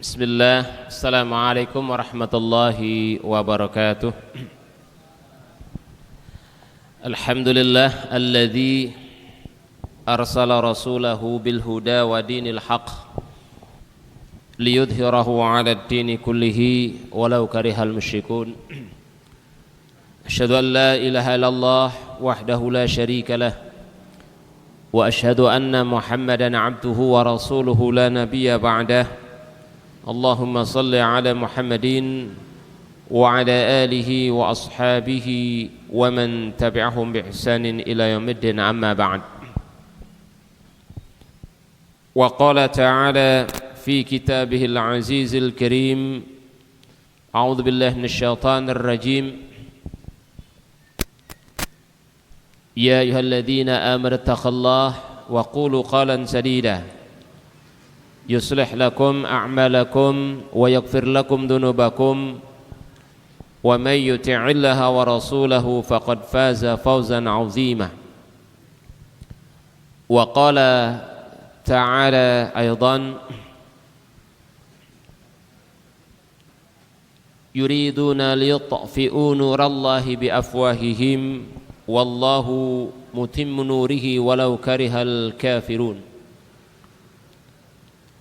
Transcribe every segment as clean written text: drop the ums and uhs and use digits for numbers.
Bismillah, Assalamualaikum warahmatullahi wabarakatuh. Alhamdulillah alladzi arsala rasulahu bil huda wa dinil haq liyudhhirahu 'ala ad-dini kullihi walau karihal musyrikun. Asyhadu an la ilaha illallah wahdahu la syarika lah wa asyhadu anna Muhammadan 'abduhu wa rasuluhu la nabiyya ba'dah. Allahumma salli ala Muhammadin wa ala alihi wa ashabihi wa man tabi'ahum bi ihsanin ila yaumiddin, amma ba'd. Wa qala ta'ala fi kitabihil azizil karim, a'udzu billahi minasy syaithanir rajim, ya ayyuhalladzina amanu taqullaha wa qulu qalan sadida yuslih lakum a'malakum wa yaghfir lakum dhunubakum wa may yuti'illaha wa rasulahu faqad faza fawzan 'azima. Wa qala ta'ala aidan yuriduna liyutfi'u nurallahi biafwahihim wallahu mutimmu nurihi walau karihal kafirun.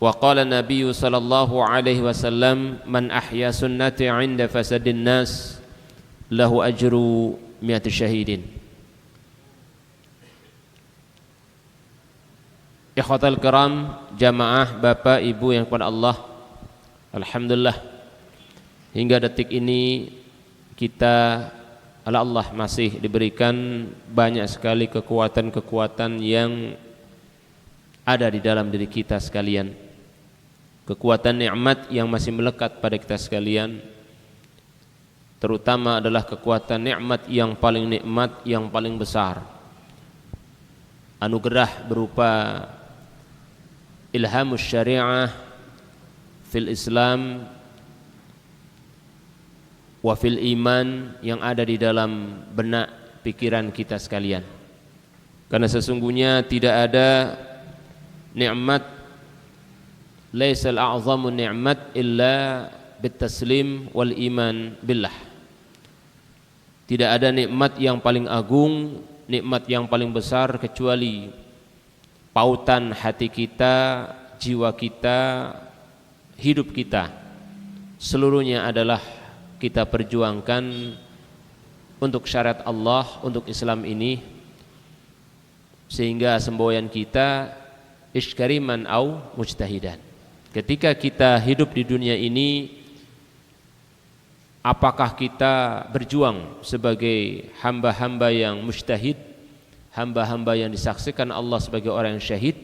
Wa qala Nabi sallallahu alaihi wasallam man ahya sunnati 'inda fasadin nas lahu ajru 100 syahidin. Ikhwatal kiram, jamaah Bapak Ibu yang kepada Allah, alhamdulillah hingga detik ini kita Allah masih diberikan banyak sekali kekuatan-kekuatan yang ada di dalam diri kita sekalian. Kekuatan nikmat yang masih melekat pada kita sekalian, terutama adalah kekuatan nikmat yang paling nikmat, yang paling besar, anugerah berupa ilhamus syariah fil Islam wa fil iman yang ada di dalam benak pikiran kita sekalian. Karena sesungguhnya tidak ada nikmat, laisal a'zamu ni'mat illa bitaslim wal iman billah. Tidak ada nikmat yang paling agung, nikmat yang paling besar kecuali pautan hati kita, jiwa kita, hidup kita, seluruhnya adalah kita perjuangkan untuk syariat Allah, untuk Islam ini, sehingga semboyan kita iskariman au mujtahidan. Ketika kita hidup di dunia ini, apakah kita berjuang sebagai hamba-hamba yang mujtahid, hamba-hamba yang disaksikan Allah sebagai orang yang syahid,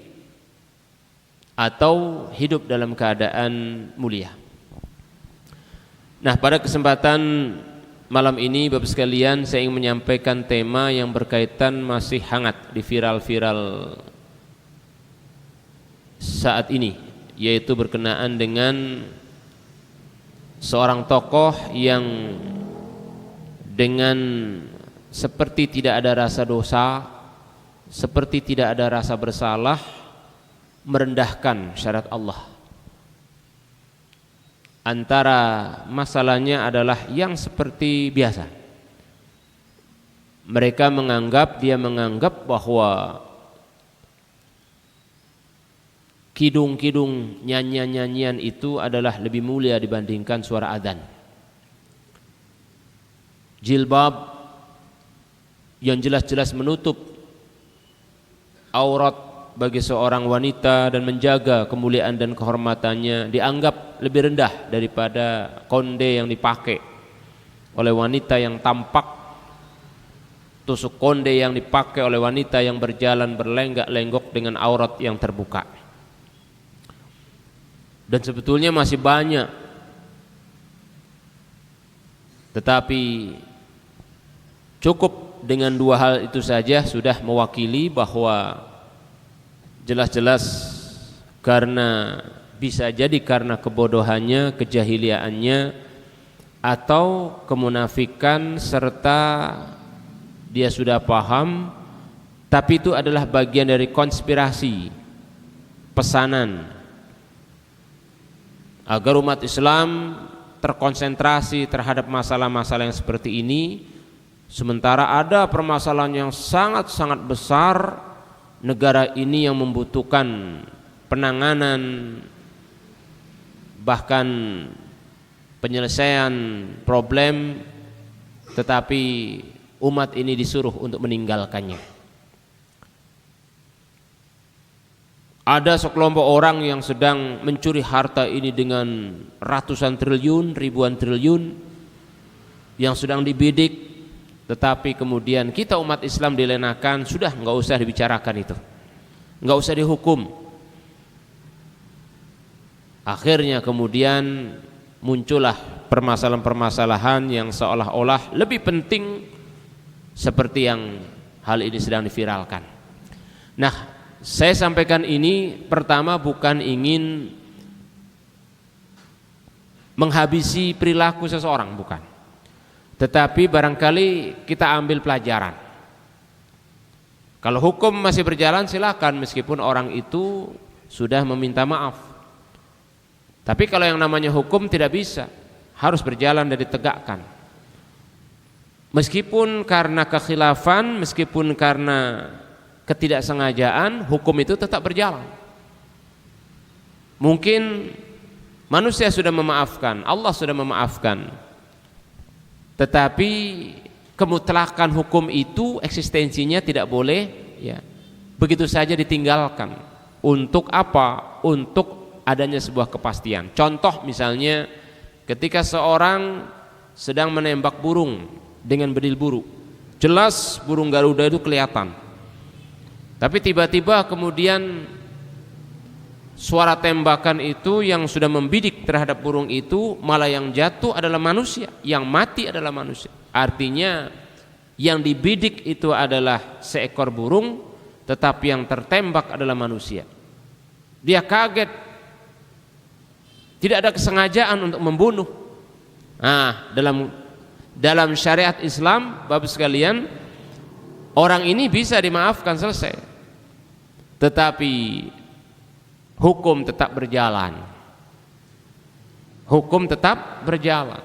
atau hidup dalam keadaan mulia? Nah, pada kesempatan malam ini Bapak sekalian, saya ingin menyampaikan tema yang berkaitan masih hangat di viral-viral saat ini, yaitu berkenaan dengan seorang tokoh yang dengan seperti tidak ada rasa dosa, seperti tidak ada rasa bersalah, merendahkan syariat Allah. Antara masalahnya adalah yang seperti biasa, dia menganggap bahwa kidung-kidung nyanyian-nyanyian itu adalah lebih mulia dibandingkan suara adzan. Jilbab yang jelas-jelas menutup aurat bagi seorang wanita dan menjaga kemuliaan dan kehormatannya dianggap lebih rendah daripada konde yang dipakai oleh wanita yang tampak, tusuk konde yang dipakai oleh wanita yang berjalan berlenggak-lenggok dengan aurat yang terbuka. Dan sebetulnya masih banyak, tetapi cukup dengan dua hal itu saja sudah mewakili bahwa jelas-jelas bisa jadi karena kebodohannya, kejahiliaannya, atau kemunafikan, serta dia sudah paham, tapi itu adalah bagian dari konspirasi, pesanan agar umat Islam terkonsentrasi terhadap masalah-masalah yang seperti ini, sementara ada permasalahan yang sangat-sangat besar. Negara ini yang membutuhkan penanganan, bahkan penyelesaian problem, tetapi umat ini disuruh untuk meninggalkannya. Ada sekelompok orang yang sedang mencuri harta ini dengan ratusan triliun, ribuan triliun yang sedang dibidik, tetapi kemudian kita umat Islam dilenakan, sudah nggak usah dibicarakan itu, nggak usah dihukum. Akhirnya kemudian muncullah permasalahan-permasalahan yang seolah-olah lebih penting, seperti yang hal ini sedang diviralkan. Nah, saya sampaikan ini pertama bukan ingin menghabisi perilaku seseorang, bukan. Tetapi barangkali kita ambil pelajaran. Kalau hukum masih berjalan silakan, meskipun orang itu sudah meminta maaf. Tapi kalau yang namanya hukum tidak bisa, harus berjalan dan ditegakkan. Meskipun karena kekhilafan, meskipun karena ketidaksengajaan, hukum itu tetap berjalan. Mungkin manusia sudah memaafkan, Allah sudah memaafkan, tetapi kemutlakan hukum itu eksistensinya tidak boleh ya begitu saja ditinggalkan. Untuk apa? Untuk adanya sebuah kepastian. Contoh misalnya ketika seorang sedang menembak burung dengan bedil buru, jelas burung Garuda itu kelihatan. Tapi tiba-tiba kemudian suara tembakan itu yang sudah membidik terhadap burung itu, malah yang jatuh adalah manusia, yang mati adalah manusia. Artinya yang dibidik itu adalah seekor burung, tetapi yang tertembak adalah manusia. Dia kaget, tidak ada kesengajaan untuk membunuh. Nah, dalam syariat Islam, Bapak sekalian, orang ini bisa dimaafkan, selesai. Tetapi hukum tetap berjalan. Hukum tetap berjalan.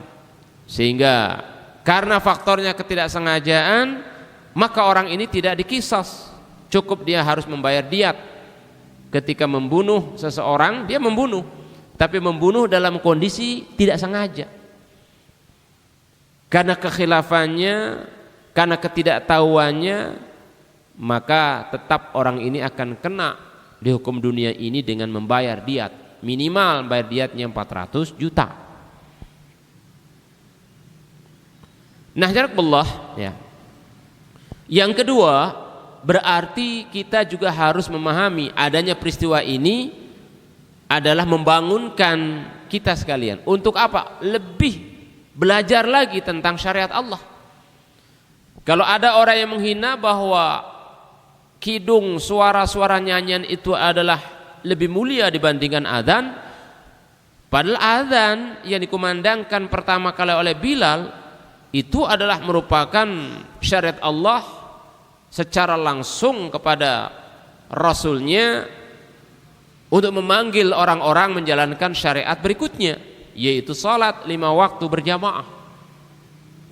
Sehingga karena faktornya ketidaksengajaan, maka orang ini tidak diqisas. Cukup dia harus membayar diat. Ketika membunuh seseorang, dia membunuh, tapi membunuh dalam kondisi tidak sengaja. Karena kekhilafannya, karena ketidaktahuannya, maka tetap orang ini akan kena dihukum dunia ini dengan membayar diat. Minimal bayar diatnya 400 juta. Nah, jazakallah ya. Yang kedua, berarti kita juga harus memahami adanya peristiwa ini adalah membangunkan kita sekalian. Untuk apa? Lebih belajar lagi tentang syariat Allah. Kalau ada orang yang menghina bahwa kidung, suara-suara nyanyian itu adalah lebih mulia dibandingkan adzan, padahal adzan yang dikumandangkan pertama kali oleh Bilal itu adalah merupakan syariat Allah secara langsung kepada Rasulnya untuk memanggil orang-orang menjalankan syariat berikutnya, yaitu salat 5 waktu berjamaah.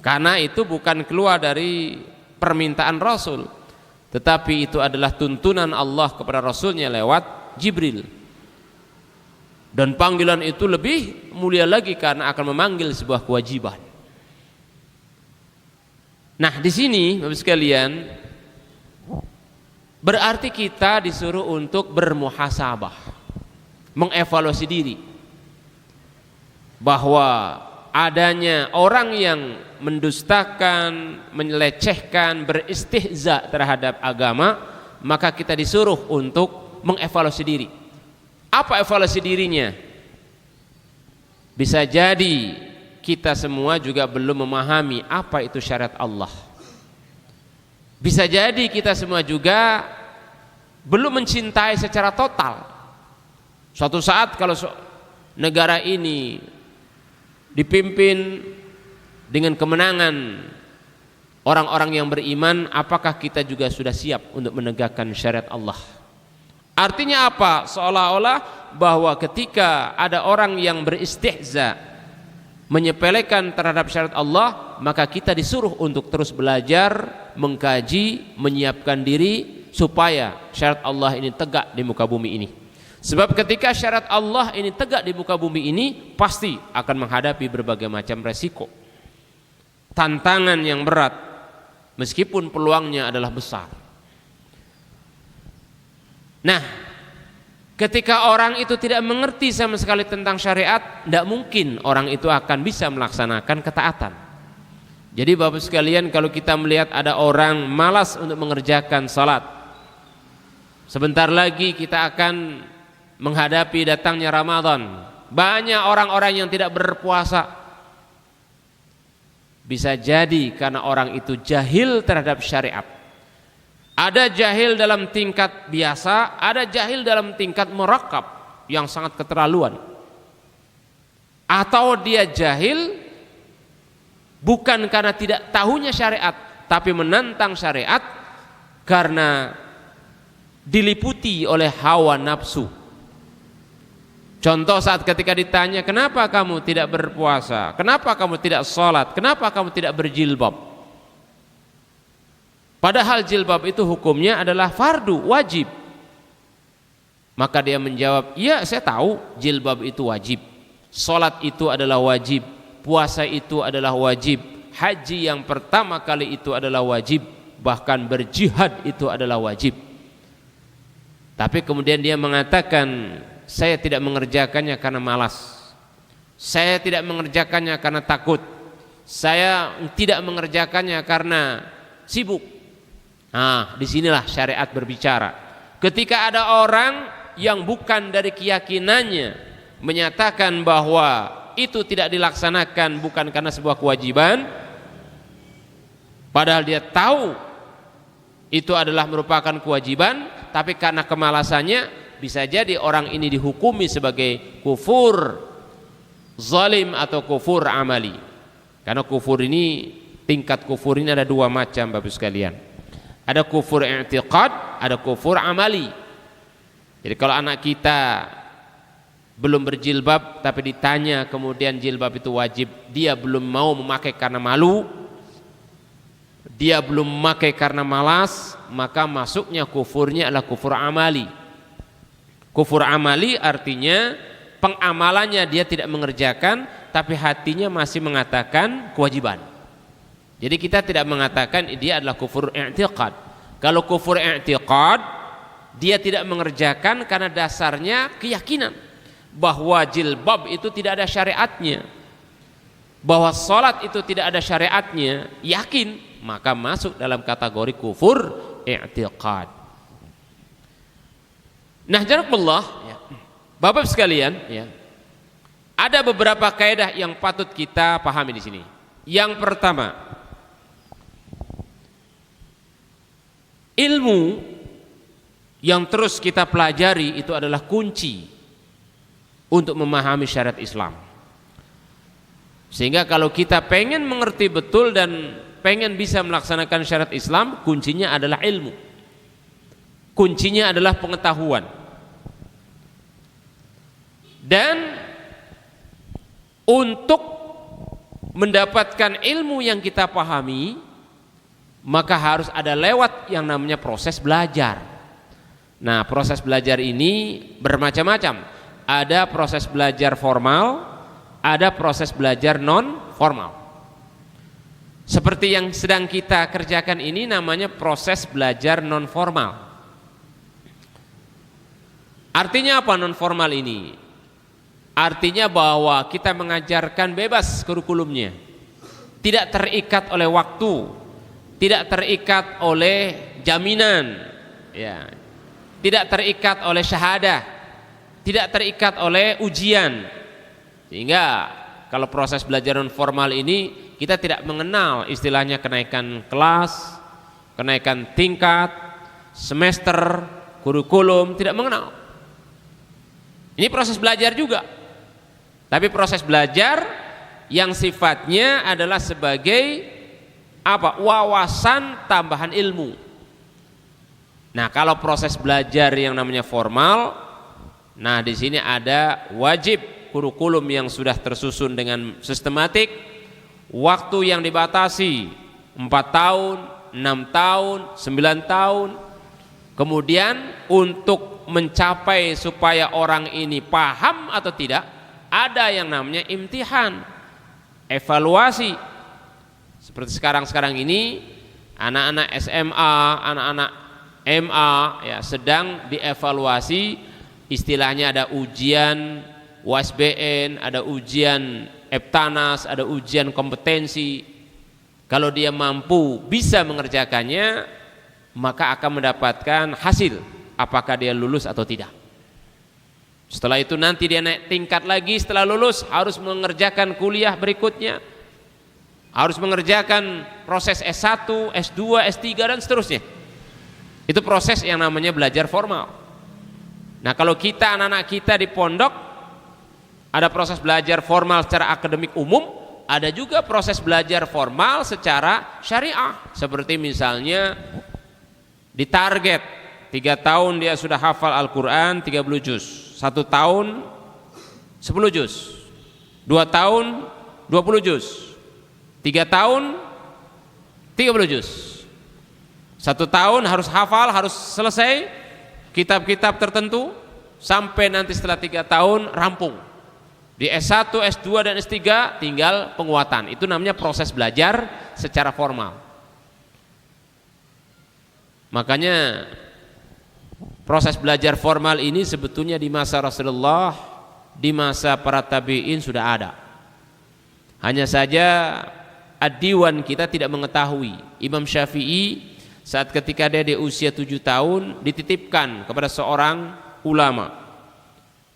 Karena itu bukan keluar dari permintaan Rasul, tetapi itu adalah tuntunan Allah kepada Rasulnya lewat Jibril. Dan panggilan itu lebih mulia lagi karena akan memanggil sebuah kewajiban. Nah, di sini Bapak sekalian, berarti kita disuruh untuk bermuhasabah, mengevaluasi diri, bahwa adanya orang yang mendustakan, melecehkan, beristihza terhadap agama, maka kita disuruh untuk mengevaluasi diri. Apa evaluasi dirinya? Bisa jadi kita semua juga belum memahami apa itu syariat Allah. Bisa jadi kita semua juga belum mencintai secara total. Suatu saat kalau negara ini dipimpin dengan kemenangan orang-orang yang beriman, apakah kita juga sudah siap untuk menegakkan syariat Allah? Artinya apa? Seolah-olah bahwa ketika ada orang yang beristihza, menyepelekan terhadap syariat Allah, maka kita disuruh untuk terus belajar, mengkaji, menyiapkan diri supaya syariat Allah ini tegak di muka bumi ini. Sebab ketika syariat Allah ini tegak di muka bumi ini, pasti akan menghadapi berbagai macam resiko, tantangan yang berat, meskipun peluangnya adalah besar. Nah, ketika orang itu tidak mengerti sama sekali tentang syariat, tidak mungkin orang itu akan bisa melaksanakan ketaatan. Jadi Bapak sekalian, kalau kita melihat ada orang malas untuk mengerjakan salat, sebentar lagi kita akan menghadapi datangnya Ramadan. Banyak orang-orang yang tidak berpuasa. Bisa jadi karena orang itu jahil terhadap syariat. Ada jahil dalam tingkat biasa, ada jahil dalam tingkat murakab yang sangat keterlaluan. Atau dia jahil bukan karena tidak tahunya syariat, tapi menantang syariat karena diliputi oleh hawa nafsu. Contoh saat ketika ditanya, kenapa kamu tidak berpuasa? Kenapa kamu tidak sholat? Kenapa kamu tidak berjilbab? Padahal jilbab itu hukumnya adalah fardu, wajib. Maka dia menjawab, ya saya tahu jilbab itu wajib, sholat itu adalah wajib, puasa itu adalah wajib, haji yang pertama kali itu adalah wajib, bahkan berjihad itu adalah wajib. Tapi kemudian dia mengatakan, saya tidak mengerjakannya karena malas, saya tidak mengerjakannya karena takut, saya tidak mengerjakannya karena sibuk. Nah, disinilah syariat berbicara. Ketika ada orang yang bukan dari keyakinannya menyatakan bahwa itu tidak dilaksanakan bukan karena sebuah kewajiban, padahal dia tahu itu adalah merupakan kewajiban, tapi karena kemalasannya, bisa jadi orang ini dihukumi sebagai kufur zalim atau kufur amali. Karena kufur ini, tingkat kufur ini ada dua macam Bapak sekalian. Ada kufur i'tiqad, ada kufur amali. Jadi kalau anak kita belum berjilbab tapi ditanya kemudian jilbab itu wajib, dia belum mau memakai karena malu, dia belum memakai karena malas, maka masuknya kufurnya adalah kufur amali. Kufur amali artinya pengamalannya dia tidak mengerjakan, tapi hatinya masih mengatakan kewajiban. Jadi kita tidak mengatakan dia adalah kufur i'tiqad. Kalau kufur i'tiqad, dia tidak mengerjakan karena dasarnya keyakinan bahwa jilbab itu tidak ada syariatnya, bahwa sholat itu tidak ada syariatnya, yakin, maka masuk dalam kategori kufur i'tiqad. Nah, jazakumullah, ya. Bapak sekalian, ya, ada beberapa kaidah yang patut kita pahami di sini. Yang pertama, ilmu yang terus kita pelajari itu adalah kunci untuk memahami syariat Islam. Sehingga kalau kita pengen mengerti betul dan pengen bisa melaksanakan syariat Islam, kuncinya adalah ilmu. Kuncinya adalah pengetahuan. Dan untuk mendapatkan ilmu yang kita pahami, maka harus ada lewat yang namanya proses belajar. Nah, proses belajar ini bermacam-macam. Ada proses belajar formal, ada proses belajar non formal. Seperti yang sedang kita kerjakan ini namanya proses belajar non formal. Artinya apa non formal ini? Artinya bahwa kita mengajarkan bebas kurikulumnya, tidak terikat oleh waktu, tidak terikat oleh jaminan, ya, tidak terikat oleh syahadah, tidak terikat oleh ujian. Sehingga kalau proses belajar non formal ini kita tidak mengenal istilahnya kenaikan kelas, kenaikan tingkat, semester, kurikulum, tidak mengenal. Ini proses belajar juga. Tapi proses belajar yang sifatnya adalah sebagai apa? Wawasan tambahan ilmu. Nah, kalau proses belajar yang namanya formal, nah di sini ada wajib kurikulum yang sudah tersusun dengan sistematik, waktu yang dibatasi 4 tahun, 6 tahun, 9 tahun. Kemudian untuk mencapai supaya orang ini paham atau tidak, ada yang namanya imtihan, evaluasi. Seperti sekarang ini anak-anak SMA, anak-anak MA ya sedang dievaluasi, istilahnya ada ujian UASBN, ada ujian EBTANAS, ada ujian kompetensi. Kalau dia mampu bisa mengerjakannya, maka akan mendapatkan hasil apakah dia lulus atau tidak. Setelah itu nanti dia naik tingkat lagi, setelah lulus harus mengerjakan kuliah berikutnya, harus mengerjakan proses S1, S2, S3 dan seterusnya. Itu proses yang namanya belajar formal. Nah, kalau kita anak-anak kita di pondok ada proses belajar formal secara akademik umum, ada juga proses belajar formal secara syariah. Seperti misalnya ditarget 3 tahun dia sudah hafal Al-Quran 30 juz, 1 tahun 10 juz, 2 tahun 20 juz, 3 tahun 30 juz. 1 tahun harus hafal, harus selesai kitab-kitab tertentu, sampai nanti setelah 3 tahun rampung. Di S1, S2 dan S3 tinggal penguatan. Itu namanya proses belajar secara formal. Makanya proses belajar formal ini sebetulnya di masa Rasulullah, di masa para tabi'in sudah ada. Hanya saja ad-diwan kita tidak mengetahui. Imam Syafi'i saat ketika dia di usia 7 tahun dititipkan kepada seorang ulama,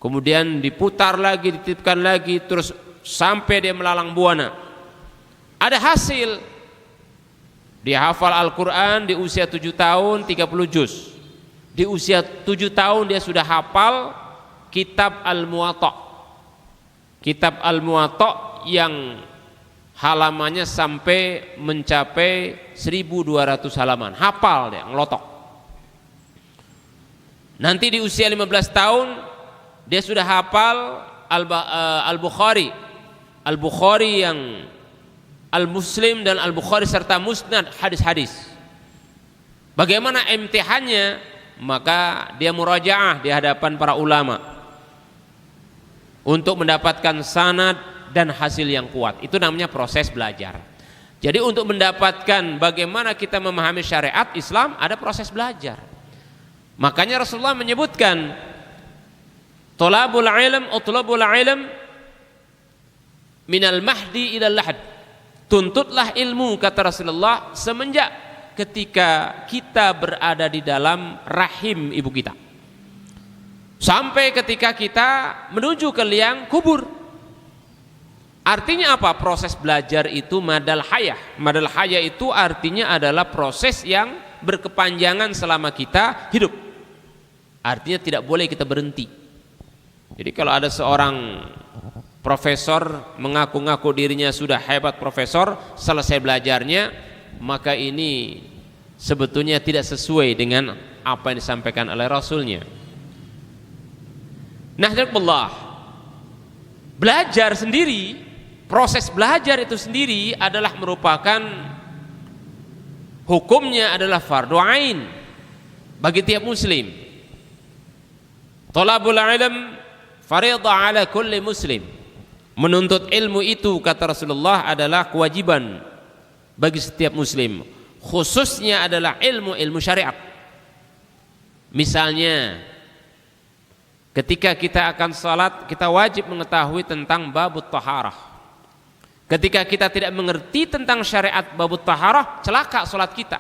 kemudian diputar lagi, dititipkan lagi, terus sampai dia melalang buana. Ada hasil. Dia hafal Al-Quran di usia 7 tahun 30 juz. Di usia 7 tahun dia sudah hafal kitab Al-Muwatta. Kitab Al-Muwatta yang halamannya sampai mencapai 1200 halaman. Hafal dia, ngelotok. Nanti di usia 15 tahun dia sudah hafal Al-Bukhari. Al-Bukhari yang Al-Muslim dan Al-Bukhari serta musnad hadis-hadis. Bagaimana imtihannya? Maka dia murajaah di hadapan para ulama untuk mendapatkan sanad dan hasil yang kuat. Itu namanya proses belajar. Jadi untuk mendapatkan bagaimana kita memahami syariat Islam, ada proses belajar. Makanya Rasulullah menyebutkan Tolabul ilm, utlabul ilm minal mahdi ilal lahad. Tuntutlah ilmu, kata Rasulullah, semenjak ketika kita berada di dalam rahim ibu kita, sampai ketika kita menuju ke liang kubur. Artinya apa? Proses belajar itu madal hayah. Madal hayah itu artinya adalah proses yang berkepanjangan selama kita hidup. Artinya tidak boleh kita berhenti. Jadi kalau ada seorang profesor mengaku-ngaku dirinya sudah hebat profesor, selesai belajarnya, maka ini sebetulnya tidak sesuai dengan apa yang disampaikan oleh Rasulnya. Nahdlakullah, belajar sendiri, proses belajar itu sendiri adalah merupakan hukumnya adalah fardu ain bagi tiap muslim. Talabul ilm fardhu ala kulli muslim. Menuntut ilmu itu, kata Rasulullah, adalah kewajiban bagi setiap muslim, khususnya adalah ilmu syariat. Misalnya ketika kita akan salat, kita wajib mengetahui tentang babut taharah. Ketika kita tidak mengerti tentang syariat babut taharah, celaka salat kita.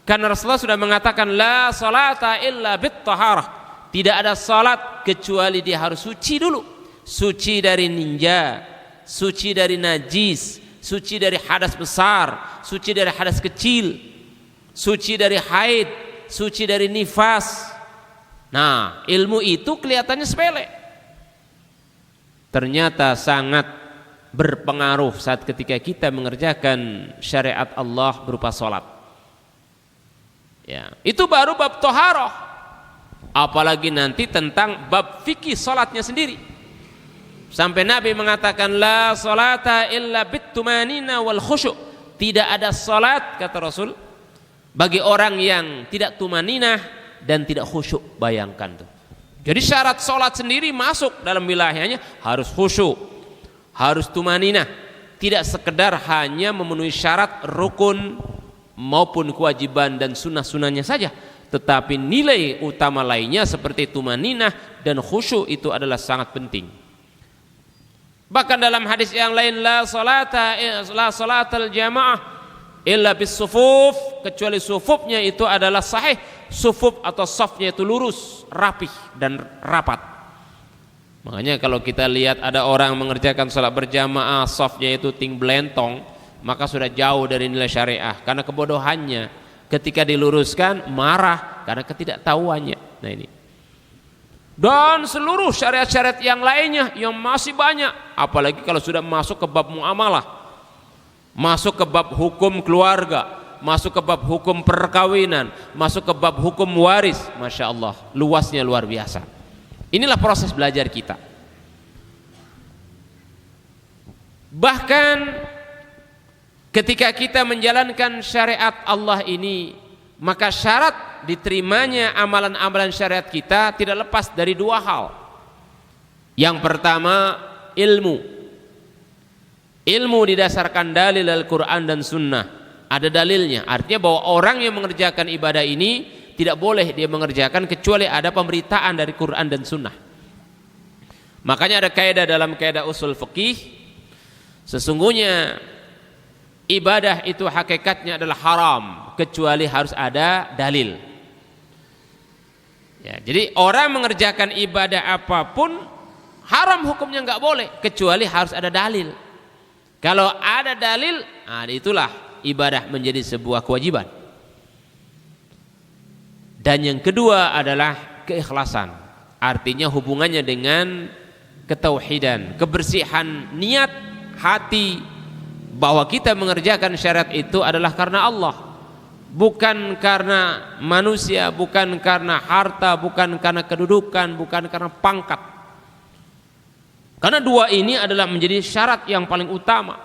Karena Rasulullah sudah mengatakan la salata illa bit taharah. Tidak ada salat kecuali dia harus suci dulu. Suci dari ninja, suci dari najis, suci dari hadas besar, suci dari hadas kecil, suci dari haid, suci dari nifas. Nah, ilmu itu kelihatannya sepele, ternyata sangat berpengaruh saat ketika kita mengerjakan syariat Allah berupa sholat. Ya, itu baru bab toharoh. Apalagi nanti tentang bab fikih salatnya sendiri. Sampai Nabi mengatakan la salata illa bitumanina wal khusyuk. Tidak ada salat kata Rasul bagi orang yang tidak tumaninah dan tidak khusyuk. Bayangkan tuh. Jadi syarat salat sendiri masuk dalam wilayahnya harus khusyuk, harus tumaninah. Tidak sekedar hanya memenuhi syarat rukun maupun kewajiban dan sunnah-sunnahnya saja, tetapi nilai utama lainnya seperti tumaninah dan khusyuk itu adalah sangat penting. Bahkan dalam hadis yang lain la salatal jamaah illa bis sufuf, kecuali sufufnya itu adalah sahih, sufuf atau safnya itu lurus, rapih dan rapat. Makanya kalau kita lihat ada orang mengerjakan salat berjamaah safnya itu ting belentong, maka sudah jauh dari nilai syariah karena kebodohannya. Ketika diluruskan marah karena ketidaktahuannya. Nah ini. Dan seluruh syariat-syariat yang lainnya yang masih banyak, apalagi kalau sudah masuk ke bab muamalah, masuk ke bab hukum keluarga, masuk ke bab hukum perkawinan, masuk ke bab hukum waris. Masya Allah, luasnya luar biasa. Inilah proses belajar kita. Bahkan ketika kita menjalankan syariat Allah ini, maka syarat diterimanya amalan-amalan syariat kita tidak lepas dari dua hal. Yang pertama, ilmu. Ilmu didasarkan dalil Al-Quran dan Sunnah. Ada dalilnya, artinya bahwa orang yang mengerjakan ibadah ini tidak boleh dia mengerjakan kecuali ada pemberitaan dari Quran dan Sunnah. Makanya ada kaidah dalam kaidah usul fikih, sesungguhnya ibadah itu hakikatnya adalah haram kecuali harus ada dalil. Ya, jadi orang mengerjakan ibadah apapun haram hukumnya nggak boleh kecuali harus ada dalil. Kalau ada dalil, itulah ibadah menjadi sebuah kewajiban. Dan yang kedua adalah keikhlasan, artinya hubungannya dengan ketauhidan, kebersihan niat hati, bahwa kita mengerjakan syariat itu adalah karena Allah, bukan karena manusia, bukan karena harta, bukan karena kedudukan, bukan karena pangkat. Karena dua ini adalah menjadi syarat yang paling utama.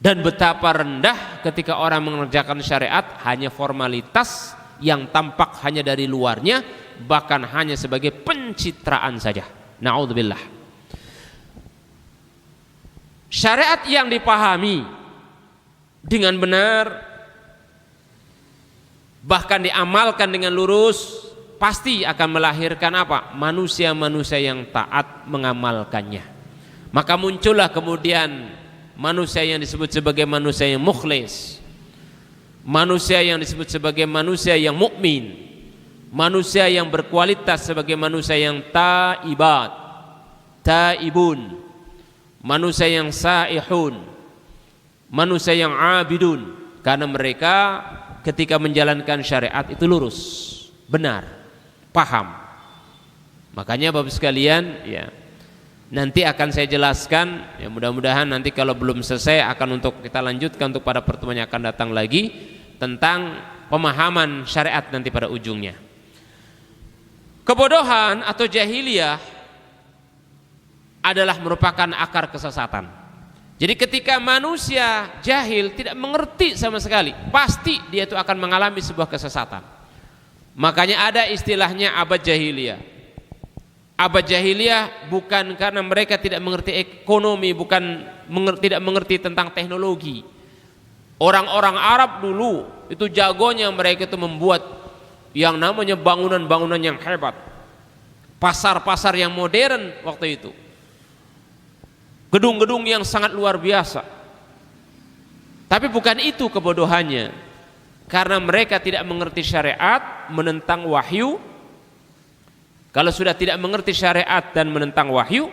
Dan betapa rendah ketika orang mengerjakan syariat hanya formalitas yang tampak hanya dari luarnya, bahkan hanya sebagai pencitraan saja. Na'udzubillah. Syariat yang dipahami dengan benar, bahkan diamalkan dengan lurus, pasti akan melahirkan apa? Manusia-manusia yang taat mengamalkannya. Maka muncullah kemudian manusia yang disebut sebagai manusia yang mukhlis, manusia yang disebut sebagai manusia yang mukmin, manusia yang berkualitas sebagai manusia yang taibat, taibun, manusia yang saihun, manusia yang abidun, karena mereka ketika menjalankan syariat itu lurus, benar, paham. Makanya Bapak sekalian, ya, nanti akan saya jelaskan, ya mudah-mudahan nanti kalau belum selesai akan untuk kita lanjutkan untuk pada pertemuan yang akan datang lagi tentang pemahaman syariat nanti pada ujungnya. Kebodohan atau jahiliyah adalah merupakan akar kesesatan. Jadi ketika manusia jahil tidak mengerti sama sekali, pasti dia itu akan mengalami sebuah kesesatan. Makanya ada istilahnya abad jahiliyah. Abad jahiliyah bukan karena mereka tidak mengerti ekonomi, bukan tidak mengerti tentang teknologi. Orang-orang Arab dulu itu jagonya mereka itu membuat yang namanya bangunan-bangunan yang hebat, pasar-pasar yang modern waktu itu, gedung-gedung yang sangat luar biasa. Tapi bukan itu kebodohannya, karena mereka tidak mengerti syariat, menentang wahyu. Kalau sudah tidak mengerti syariat dan menentang wahyu,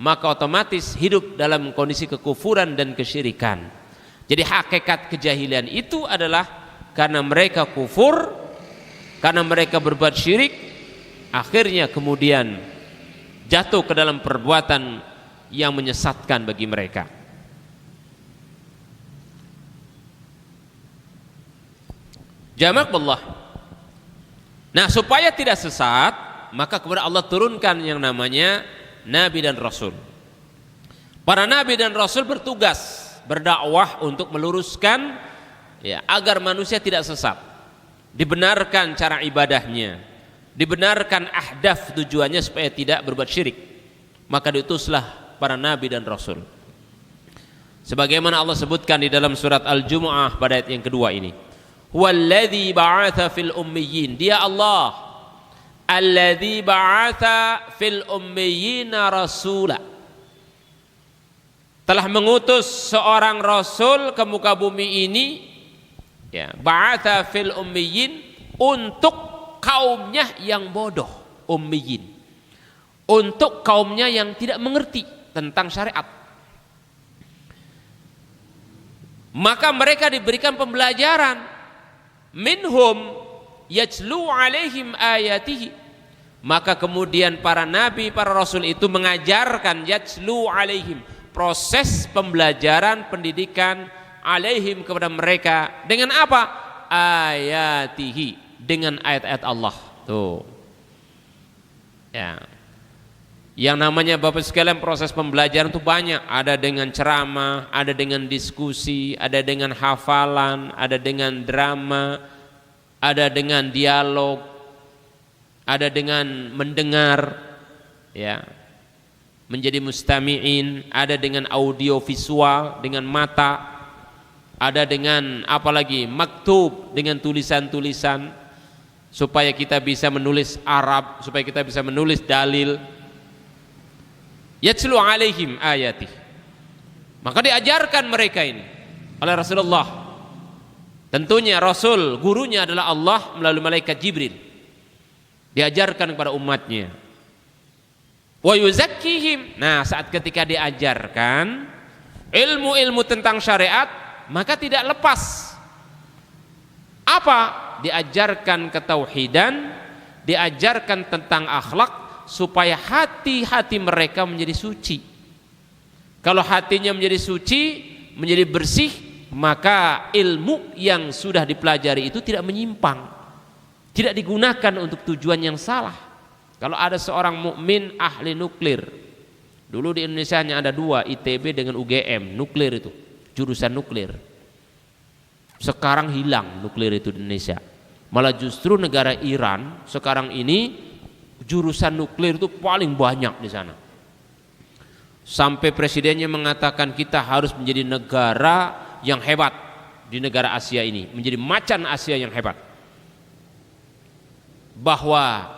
maka otomatis hidup dalam kondisi kekufuran dan kesyirikan. Jadi hakikat kejahilian itu adalah karena mereka kufur, karena mereka berbuat syirik, akhirnya kemudian jatuh ke dalam perbuatan yang menyesatkan bagi mereka. Jamakallah. Nah, supaya tidak sesat, maka kemudian Allah turunkan yang namanya nabi dan rasul. Para nabi dan rasul bertugas berdakwah untuk meluruskan ya, agar manusia tidak sesat. Dibenarkan cara ibadahnya, dibenarkan ahdaf tujuannya supaya tidak berbuat syirik. Maka diutuslah para nabi dan rasul. Sebagaimana Allah sebutkan di dalam surat Al-Jumu'ah pada ayat yang kedua ini. Walladzi ba'atha fil ummiyin. Dia Allah. Alladzi ba'atha fil ummiyina rasula. Telah mengutus seorang rasul ke muka bumi ini, ya, ba'atha fil ummiyin, untuk kaumnya yang bodoh, ummiyin. Untuk kaumnya yang tidak mengerti tentang syariat. Maka mereka diberikan pembelajaran. Minhum yajlu alaihim ayatihi. Maka kemudian para nabi, para rasul itu mengajarkan yajlu alaihim, proses pembelajaran pendidikan alaihim kepada mereka dengan apa? Ayatihi, dengan ayat-ayat Allah. Tuh. Ya. Yang namanya Bapak sekalian proses pembelajaran itu banyak. Ada dengan ceramah, ada dengan diskusi, ada dengan hafalan, ada dengan drama, ada dengan dialog, ada dengan mendengar, ya, menjadi mustami'in, ada dengan audio visual, dengan mata, ada dengan apalagi maktub, dengan tulisan-tulisan, supaya kita bisa menulis Arab, supaya kita bisa menulis dalil. Yatlu alaihim ayatih. Maka diajarkan mereka ini oleh Rasulullah. Tentunya Rasul, gurunya adalah Allah melalui malaikat Jibril. Diajarkan kepada umatnya. Wa yuzakkihim. Nah, saat ketika diajarkan ilmu-ilmu tentang syariat, maka tidak lepas. Apa? Diajarkan ketauhidan, diajarkan tentang akhlak, supaya hati-hati mereka menjadi suci. Kalau hatinya menjadi suci, menjadi bersih, maka ilmu yang sudah dipelajari itu tidak menyimpang, tidak digunakan untuk tujuan yang salah. Kalau ada seorang mukmin ahli nuklir, dulu di Indonesia hanya ada dua, ITB dengan UGM, nuklir itu, jurusan nuklir. Sekarang hilang nuklir itu di Indonesia. Malah justru negara Iran sekarang ini jurusan nuklir itu paling banyak di sana. Sampai presidennya mengatakan kita harus menjadi negara yang hebat di negara Asia ini, menjadi macan Asia yang hebat. Bahwa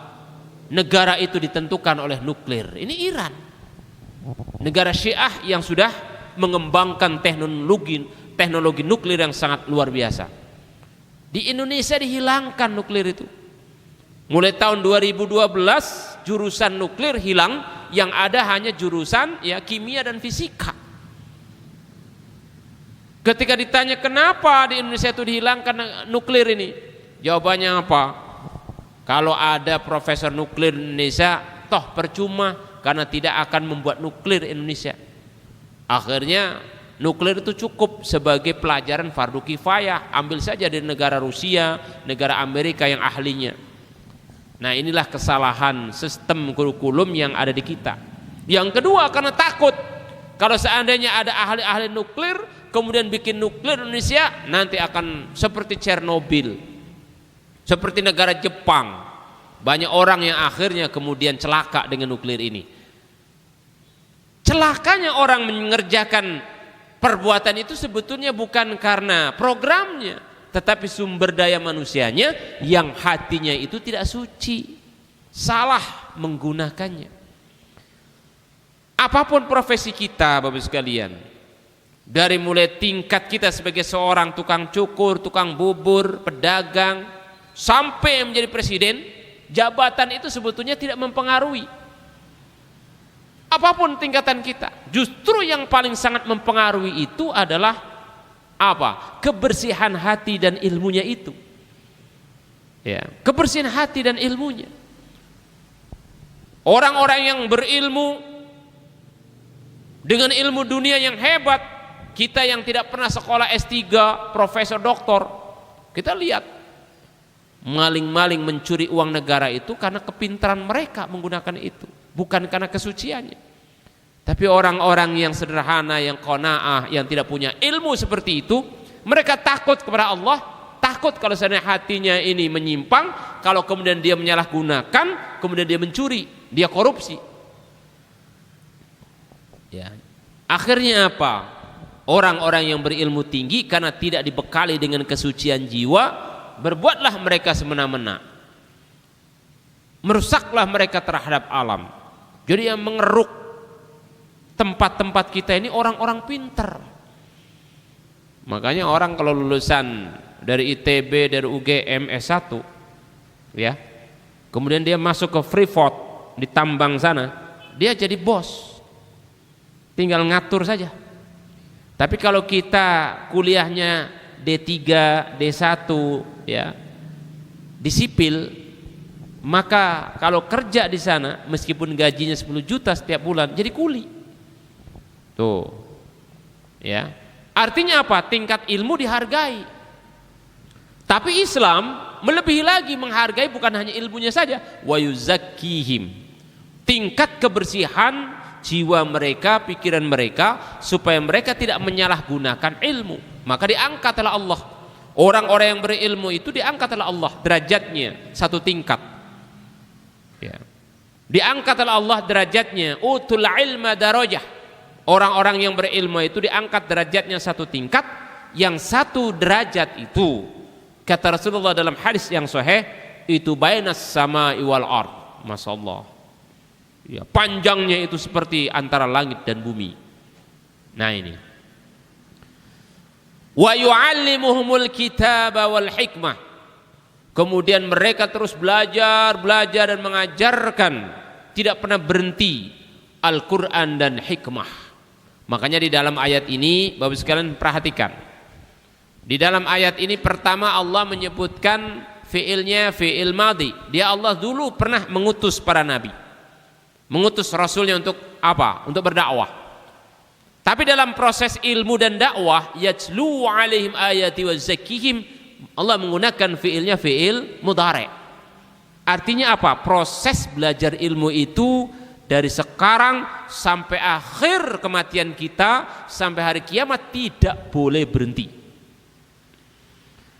negara itu ditentukan oleh nuklir. Ini Iran, negara Syiah yang sudah mengembangkan teknologi nuklir yang sangat luar biasa. Di Indonesia dihilangkan nuklir itu. Mulai tahun 2012 jurusan nuklir hilang, yang ada hanya jurusan ya kimia dan fisika. Ketika ditanya kenapa di Indonesia itu dihilangkan nuklir ini, jawabannya apa? Kalau ada profesor nuklir di Indonesia, toh percuma karena tidak akan membuat nuklir Indonesia. Akhirnya nuklir itu cukup sebagai pelajaran fardu kifayah, ambil saja dari negara Rusia, negara Amerika yang ahlinya. Nah, inilah kesalahan sistem kurikulum yang ada di kita. Yang kedua, karena takut kalau seandainya ada ahli-ahli nuklir kemudian bikin nuklir Indonesia, nanti akan seperti Chernobyl, seperti negara Jepang. Banyak orang yang akhirnya kemudian celaka dengan nuklir ini. Celakanya orang mengerjakan perbuatan itu sebetulnya bukan karena programnya, tetapi sumber daya manusianya yang hatinya itu tidak suci, salah menggunakannya. Apapun profesi kita Bapak sekalian, dari mulai tingkat kita sebagai seorang tukang cukur, tukang bubur, pedagang, sampai menjadi presiden, jabatan itu sebetulnya tidak mempengaruhi. Apapun tingkatan kita, justru yang paling sangat mempengaruhi itu adalah apa? Kebersihan hati dan ilmunya itu. Ya, kebersihan hati dan ilmunya. Orang-orang yang berilmu dengan ilmu dunia yang hebat, kita yang tidak pernah sekolah S3, profesor, doktor, kita lihat maling-maling mencuri uang negara itu karena kepintaran mereka menggunakan itu, bukan karena kesuciannya. Tapi orang-orang yang sederhana, yang qanaah, yang tidak punya ilmu seperti itu, mereka takut kepada Allah, takut kalau seandainya hatinya ini menyimpang, kalau kemudian dia menyalahgunakan, kemudian dia mencuri, dia korupsi. Ya. Akhirnya apa? Orang-orang yang berilmu tinggi karena tidak dibekali dengan kesucian jiwa, berbuatlah mereka semena-mena. Merusaklah mereka terhadap alam. Jadi yang mengeruk tempat-tempat kita ini orang-orang pintar. Makanya orang kalau lulusan dari ITB, dari UGM S1 ya, kemudian dia masuk ke Freeport di tambang sana, dia jadi bos, tinggal ngatur saja. Tapi kalau kita kuliahnya D3, D1 ya, di sipil, maka kalau kerja di sana meskipun gajinya 10 juta setiap bulan jadi kuli. Tuh. Ya. Artinya apa? Tingkat ilmu dihargai. Tapi Islam melebihi lagi, menghargai bukan hanya ilmunya saja, wa yuzakkihim. Tingkat kebersihan jiwa mereka, pikiran mereka, supaya mereka tidak menyalahgunakan ilmu. Maka diangkat oleh Allah. Orang-orang yang berilmu itu diangkat oleh Allah derajatnya satu tingkat. Ya. Diangkat oleh Allah derajatnya, utul ilma darajah. Orang-orang yang berilmu itu diangkat derajatnya satu tingkat. Yang satu derajat itu, kata Rasulullah dalam hadis yang sahih, itu bainas sama'i wal ard. Masyaallah. Ya, panjangnya itu seperti antara langit dan bumi. Nah ini. Wa yu'allimuhumul kitaba wal hikmah. Kemudian mereka terus belajar dan mengajarkan, tidak pernah berhenti Al-Quran dan hikmah. Makanya di dalam ayat ini, Bapak sekalian perhatikan. Di dalam ayat ini pertama Allah menyebutkan fiilnya fiil madhi. Dia Allah dulu pernah mengutus para nabi, mengutus rasulnya untuk apa? Untuk berdakwah. Tapi dalam proses ilmu dan dakwah, yajlu alaihim ayati wa zakkihim, Allah menggunakan fiilnya fiil mudhari'. Artinya apa? Proses belajar ilmu itu dari sekarang sampai akhir kematian kita, sampai hari kiamat tidak boleh berhenti.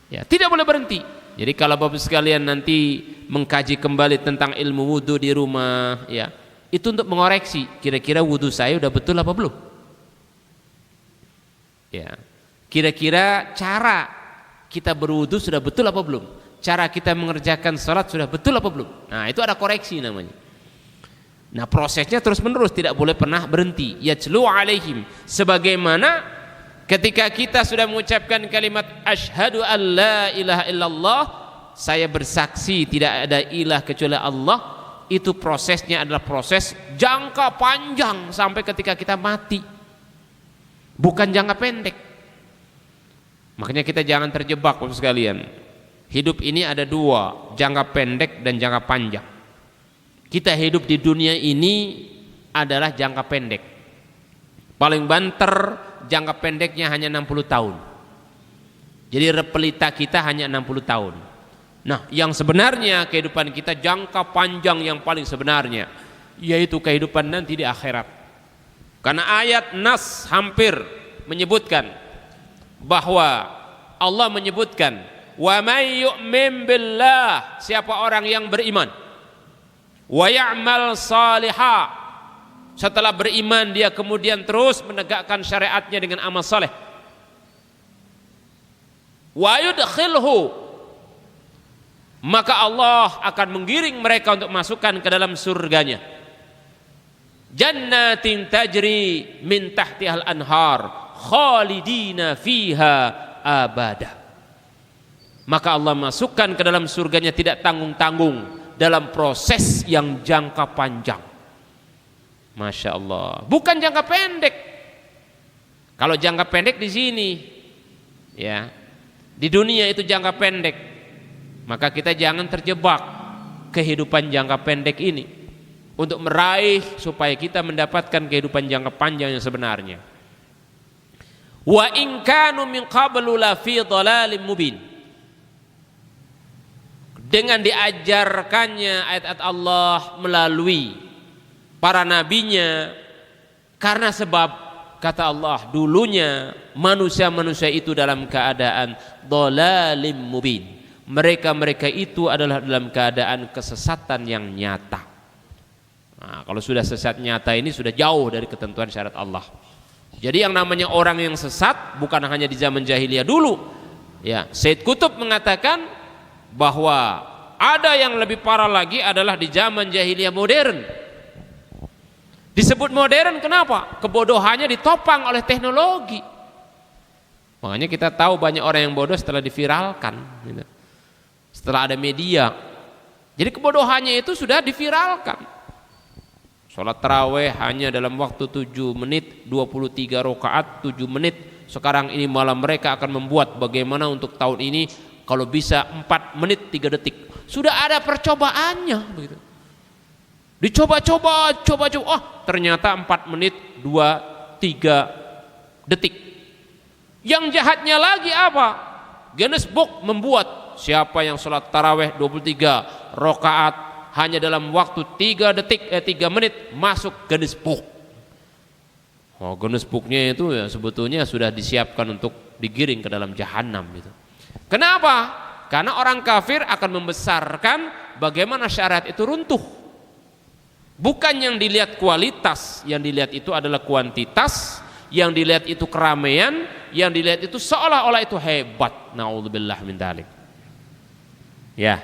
Ya, tidak boleh berhenti. Jadi kalau Bapak sekalian nanti mengkaji kembali tentang ilmu wudu di rumah, ya, itu untuk mengoreksi kira-kira wudu saya udah betul apa belum. Ya, kira-kira cara kita berwudu sudah betul apa belum, cara kita mengerjakan sholat sudah betul apa belum. Nah itu ada koreksi namanya. Nah prosesnya terus menerus, tidak boleh pernah berhenti. Yajlu alaihim, sebagaimana ketika kita sudah mengucapkan kalimat asyhadu an la ilaha illallah, saya bersaksi tidak ada ilah kecuali Allah, itu prosesnya adalah proses jangka panjang sampai ketika kita mati, bukan jangka pendek. Makanya kita jangan terjebak Bapak sekalian. Hidup ini ada dua, jangka pendek dan jangka panjang. Kita hidup di dunia ini adalah jangka pendek. Paling banter jangka pendeknya hanya 60 tahun. Jadi repelita kita hanya 60 tahun. Nah, yang sebenarnya kehidupan kita jangka panjang yang paling sebenarnya, yaitu kehidupan nanti di akhirat. Karena ayat nas hampir menyebutkan bahwa Allah menyebutkan wa may yu'min billah, siapa orang yang beriman, wa ya'mal salihah, setelah beriman dia kemudian terus menegakkan syariatnya dengan amal saleh, wa yudkhilhu, maka Allah akan menggiring mereka untuk masukkan ke dalam surganya, jannatin tajri min tahtihal anhar khalidina fiha abada. Maka Allah masukkan ke dalam surganya tidak tanggung-tanggung dalam proses yang jangka panjang. Masya Allah, bukan jangka pendek. Kalau jangka pendek di sini, ya, di dunia itu jangka pendek. Maka kita jangan terjebak kehidupan jangka pendek ini untuk meraih supaya kita mendapatkan kehidupan jangka panjang yang sebenarnya. Wa in kanu min qablu la fi dhalalin mubin. dengan diajarkannya ayat-ayat Allah melalui para nabinya, karena sebab kata Allah dulunya manusia-manusia itu dalam keadaan dhalalim mubin. Mereka itu adalah dalam keadaan kesesatan yang nyata. Nah, kalau sudah sesat nyata ini sudah jauh dari ketentuan syariat Allah. Jadi yang namanya orang yang sesat bukan hanya di zaman jahiliyah dulu. Ya, Said Qutb mengatakan bahwa ada yang lebih parah lagi adalah di zaman jahiliyah modern. Disebut modern kenapa? Kebodohannya ditopang oleh teknologi. Makanya kita tahu banyak orang yang bodoh setelah diviralkan, gitu. Setelah ada media. Jadi kebodohannya itu sudah diviralkan. Sholat tarawih hanya dalam waktu 7 menit, 23 rakaat 7 menit. Sekarang ini malah mereka akan membuat bagaimana untuk tahun ini kalau bisa 4 menit 3 detik. Sudah ada percobaannya begitu. Dicoba-coba, oh ternyata 4 menit 2-3 detik. Yang jahatnya lagi apa? Guinness Book membuat siapa yang sholat tarawih 23 rakaat hanya dalam waktu 3 menit masuk Guinness Book. Oh, Guinness Book-nya itu ya sebetulnya sudah disiapkan untuk digiring ke dalam jahanam gitu. Kenapa? Karena orang kafir akan membesarkan bagaimana syariat itu runtuh. Bukan yang dilihat kualitas, yang dilihat itu adalah kuantitas, yang dilihat itu keramaian, yang dilihat itu seolah-olah itu hebat. Naudzubillah min dzalik. Ya.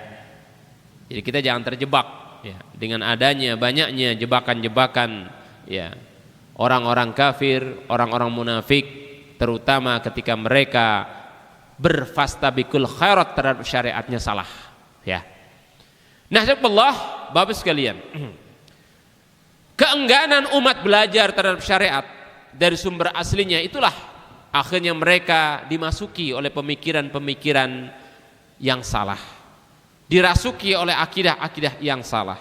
Jadi kita jangan terjebak ya dengan adanya banyaknya jebakan-jebakan ya orang-orang kafir, orang-orang munafik, terutama ketika mereka berfastabikul khairat terhadap syariatnya salah ya. Nah, Allah Bapak sekalian, keengganan umat belajar terhadap syariat dari sumber aslinya itulah akhirnya mereka dimasuki oleh pemikiran-pemikiran yang salah, dirasuki oleh akidah-akidah yang salah,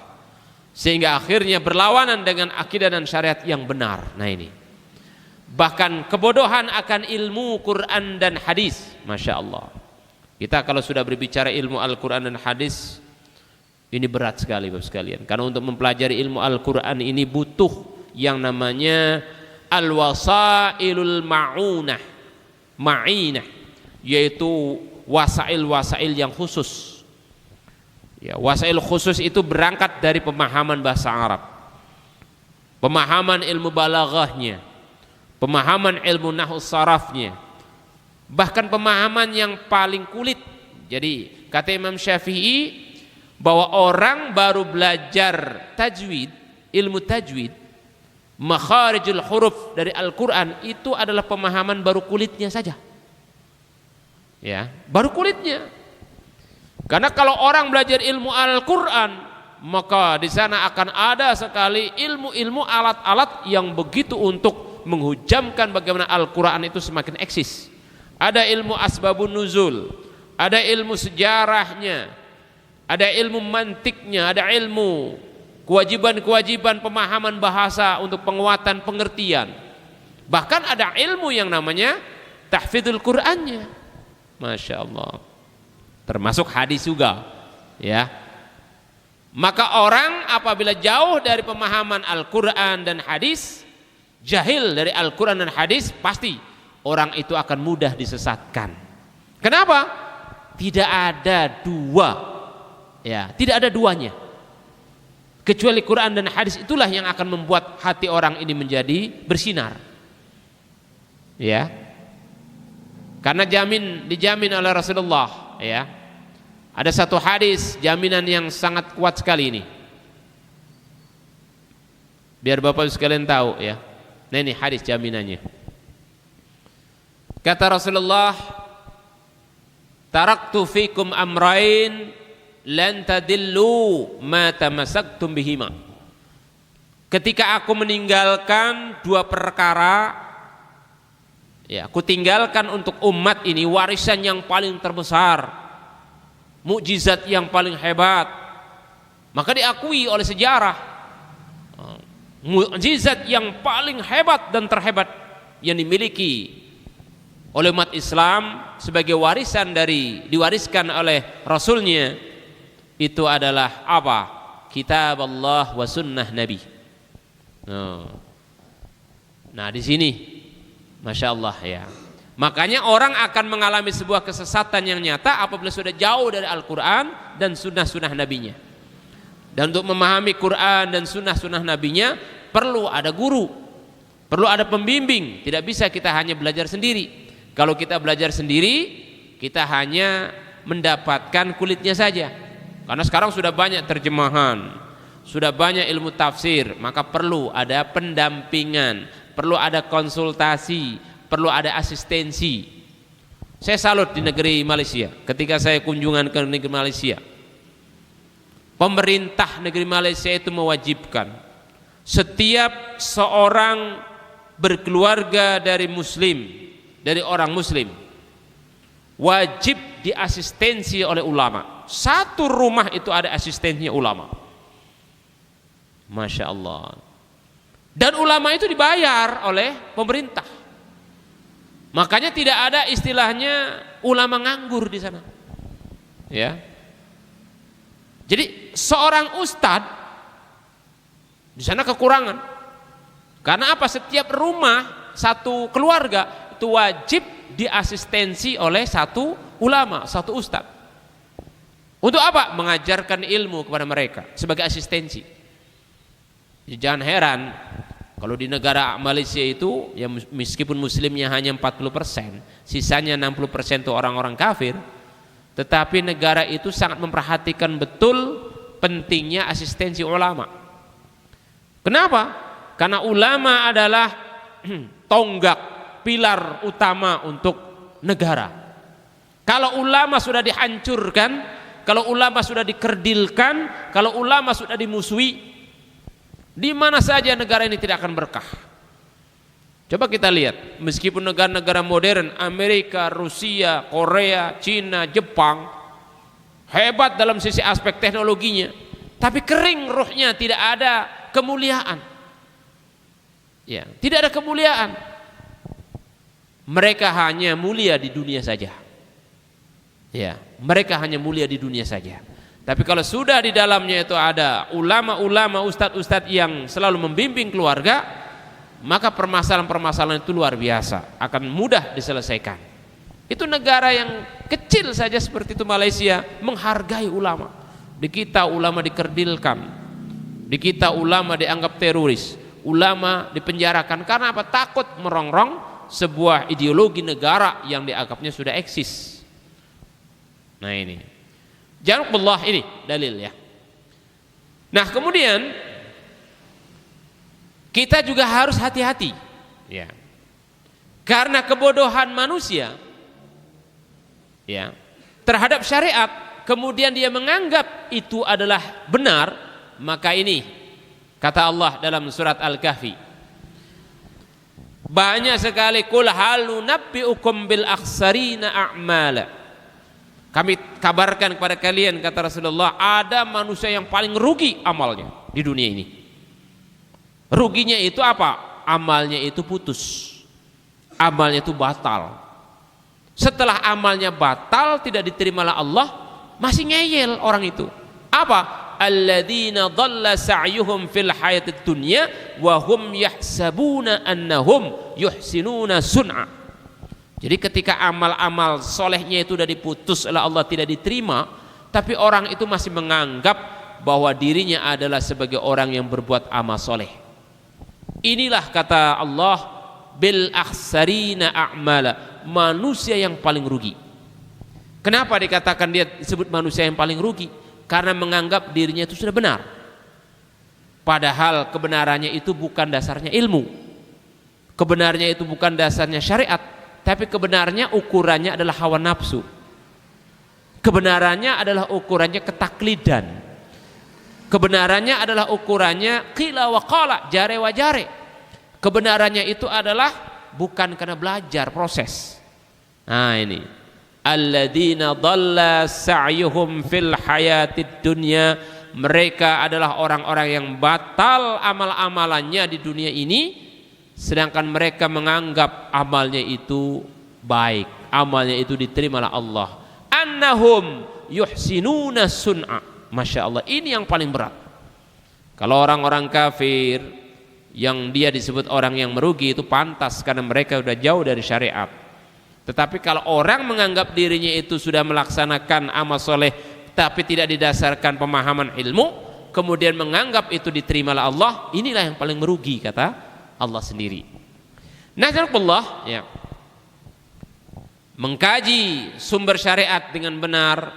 sehingga akhirnya berlawanan dengan akidah dan syariat yang benar. Nah ini bahkan kebodohan akan ilmu Quran dan hadis. Masya Allah, kita kalau sudah berbicara ilmu Al-Quran dan hadis ini berat sekali Bapak sekalian, karena untuk mempelajari ilmu Al-Quran ini butuh yang namanya al-wasailul ma'inah, yaitu wasail-wasail yang khusus ya. Wasail khusus itu berangkat dari pemahaman bahasa Arab, pemahaman ilmu balaghahnya, pemahaman ilmu nahwu sarafnya, bahkan pemahaman yang paling kulit. Jadi kata Imam Syafi'i bahwa orang baru belajar tajwid, ilmu tajwid, makharijul huruf dari Al-Quran itu adalah pemahaman baru kulitnya saja ya, baru kulitnya. Karena kalau orang belajar ilmu Al-Quran, maka di sana akan ada sekali ilmu-ilmu alat-alat yang begitu untuk menghujamkan bagaimana Al-Quran itu semakin eksis. Ada ilmu asbabun nuzul, ada ilmu sejarahnya, ada ilmu mantiknya, ada ilmu kewajiban-kewajiban pemahaman bahasa untuk penguatan pengertian. Bahkan ada ilmu yang namanya tahfidzul Qur'annya. Masya Allah. Termasuk hadis juga ya. Maka orang apabila jauh dari pemahaman Al-Quran dan hadis, jahil dari Al-Quran dan hadis, pasti orang itu akan mudah disesatkan. Kenapa? Tidak ada dua ya, tidak ada duanya kecuali Quran dan hadis. Itulah yang akan membuat hati orang ini menjadi bersinar ya, karena dijamin oleh Rasulullah ya. Ada satu hadis jaminan yang sangat kuat sekali ini, biar Bapak sekalian tahu ya. Nah ini hadis jaminannya. Kata Rasulullah, taraktu fikum amrain lan tadillu ma tamassaktum bihima. Ketika aku meninggalkan 2 perkara ya, aku tinggalkan untuk umat ini warisan yang paling terbesar, mukjizat yang paling hebat, maka diakui oleh sejarah mukjizat yang paling hebat dan terhebat yang dimiliki oleh umat Islam sebagai warisan diwariskan oleh Rasulnya itu adalah apa? Kitab Allah wa sunnah Nabi. Nah di sini Masya Allah ya. Makanya orang akan mengalami sebuah kesesatan yang nyata apabila sudah jauh dari Al-Quran dan sunnah-sunnah Nabinya. Dan untuk memahami Quran dan sunnah-sunnah Nabinya perlu ada guru, perlu ada pembimbing. Tidak bisa kita hanya belajar sendiri. Kalau kita belajar sendiri, kita hanya mendapatkan kulitnya saja. Karena sekarang sudah banyak terjemahan, sudah banyak ilmu tafsir, maka perlu ada pendampingan, perlu ada konsultasi, perlu ada asistensi. Saya salut di negeri Malaysia. Ketika saya kunjungan ke negeri Malaysia, pemerintah negeri Malaysia itu mewajibkan setiap seorang berkeluarga dari muslim, dari orang muslim, wajib diasistensi oleh ulama. Satu rumah itu ada asistensinya ulama. Masya Allah. Dan ulama itu dibayar oleh pemerintah. Makanya tidak ada istilahnya ulama nganggur di sana. Ya. Jadi seorang ustadz di sana kekurangan. Karena apa? Setiap rumah, satu keluarga itu wajib diasistensi oleh satu ulama, satu ustadz. Untuk apa? Mengajarkan ilmu kepada mereka sebagai asistensi. Jangan heran kalau di negara Malaysia itu ya meskipun muslimnya hanya 40%, sisanya 60% itu orang-orang kafir, tetapi negara itu sangat memperhatikan betul pentingnya asistensi ulama. Kenapa? Karena ulama adalah tonggak, pilar utama untuk negara. Kalau ulama sudah dihancurkan, kalau ulama sudah dikerdilkan, kalau ulama sudah dimusuhi, di mana saja negara ini tidak akan berkah. Coba kita lihat, meskipun negara-negara modern, Amerika, Rusia, Korea, Cina, Jepang, hebat dalam sisi aspek teknologinya, tapi kering ruhnya, tidak ada kemuliaan. Ya, tidak ada kemuliaan. Mereka hanya mulia di dunia saja. Ya, mereka hanya mulia di dunia saja. Tapi kalau sudah di dalamnya itu ada ulama-ulama, ustadz-ustadz yang selalu membimbing keluarga, maka permasalahan-permasalahan itu luar biasa, akan mudah diselesaikan. Itu negara yang kecil saja seperti itu, Malaysia, menghargai ulama. Di kita ulama dikerdilkan, di kita ulama dianggap teroris, ulama dipenjarakan karena apa? Takut merongrong sebuah ideologi negara yang dianggapnya sudah eksis. Nah ini, Janabullah ini dalil ya. Nah kemudian kita juga harus hati-hati ya, karena kebodohan manusia ya terhadap syariat, kemudian dia menganggap itu adalah benar. Maka ini kata Allah dalam surat Al-Kahfi, banyak sekali, qul hal nunabbiukum bil akhsarina a'mala, kami kabarkan kepada kalian, kata Rasulullah, ada manusia yang paling rugi amalnya di dunia ini. Ruginya itu apa? Amalnya itu putus, amalnya itu batal. Setelah amalnya batal, tidak diterimalah Allah, masih ngeyel orang itu. Apa? Alladzina dhalla sa'yuhum fil hayatid dunya wa hum yahsabuna annahum yuhsinuna sun'a. Jadi ketika amal-amal solehnya itu sudah diputus oleh Allah, tidak diterima, tapi orang itu masih menganggap bahwa dirinya adalah sebagai orang yang berbuat amal soleh. Inilah kata Allah, bil akhsarina a'mala, manusia yang paling rugi. Kenapa dikatakan dia disebut manusia yang paling rugi? Karena menganggap dirinya itu sudah benar, padahal kebenarannya itu bukan dasarnya ilmu, kebenarannya itu bukan dasarnya syariat, tapi kebenarannya ukurannya adalah hawa nafsu, kebenarannya adalah ukurannya ketaklidan, kebenarannya adalah ukurannya qila wa qala, jare wa jare. Kebenarannya itu adalah bukan karena belajar, proses. Nah ini, alladzina dhalla sa'yuhum fil hayatid dunya, mereka adalah orang-orang yang batal amal-amalannya di dunia ini, sedangkan mereka menganggap amalnya itu baik, amalnya itu diterimalah Allah. Annahum yuhsinuna sun'a, Masya Allah, ini yang paling berat. Kalau orang-orang kafir yang dia disebut orang yang merugi itu pantas karena mereka sudah jauh dari syariat. Tetapi kalau orang menganggap dirinya itu sudah melaksanakan amal soleh tapi tidak didasarkan pemahaman ilmu, kemudian menganggap itu diterimalah Allah, inilah yang paling merugi kata Allah sendiri. Nazarukullah, ya, mengkaji sumber syariat dengan benar,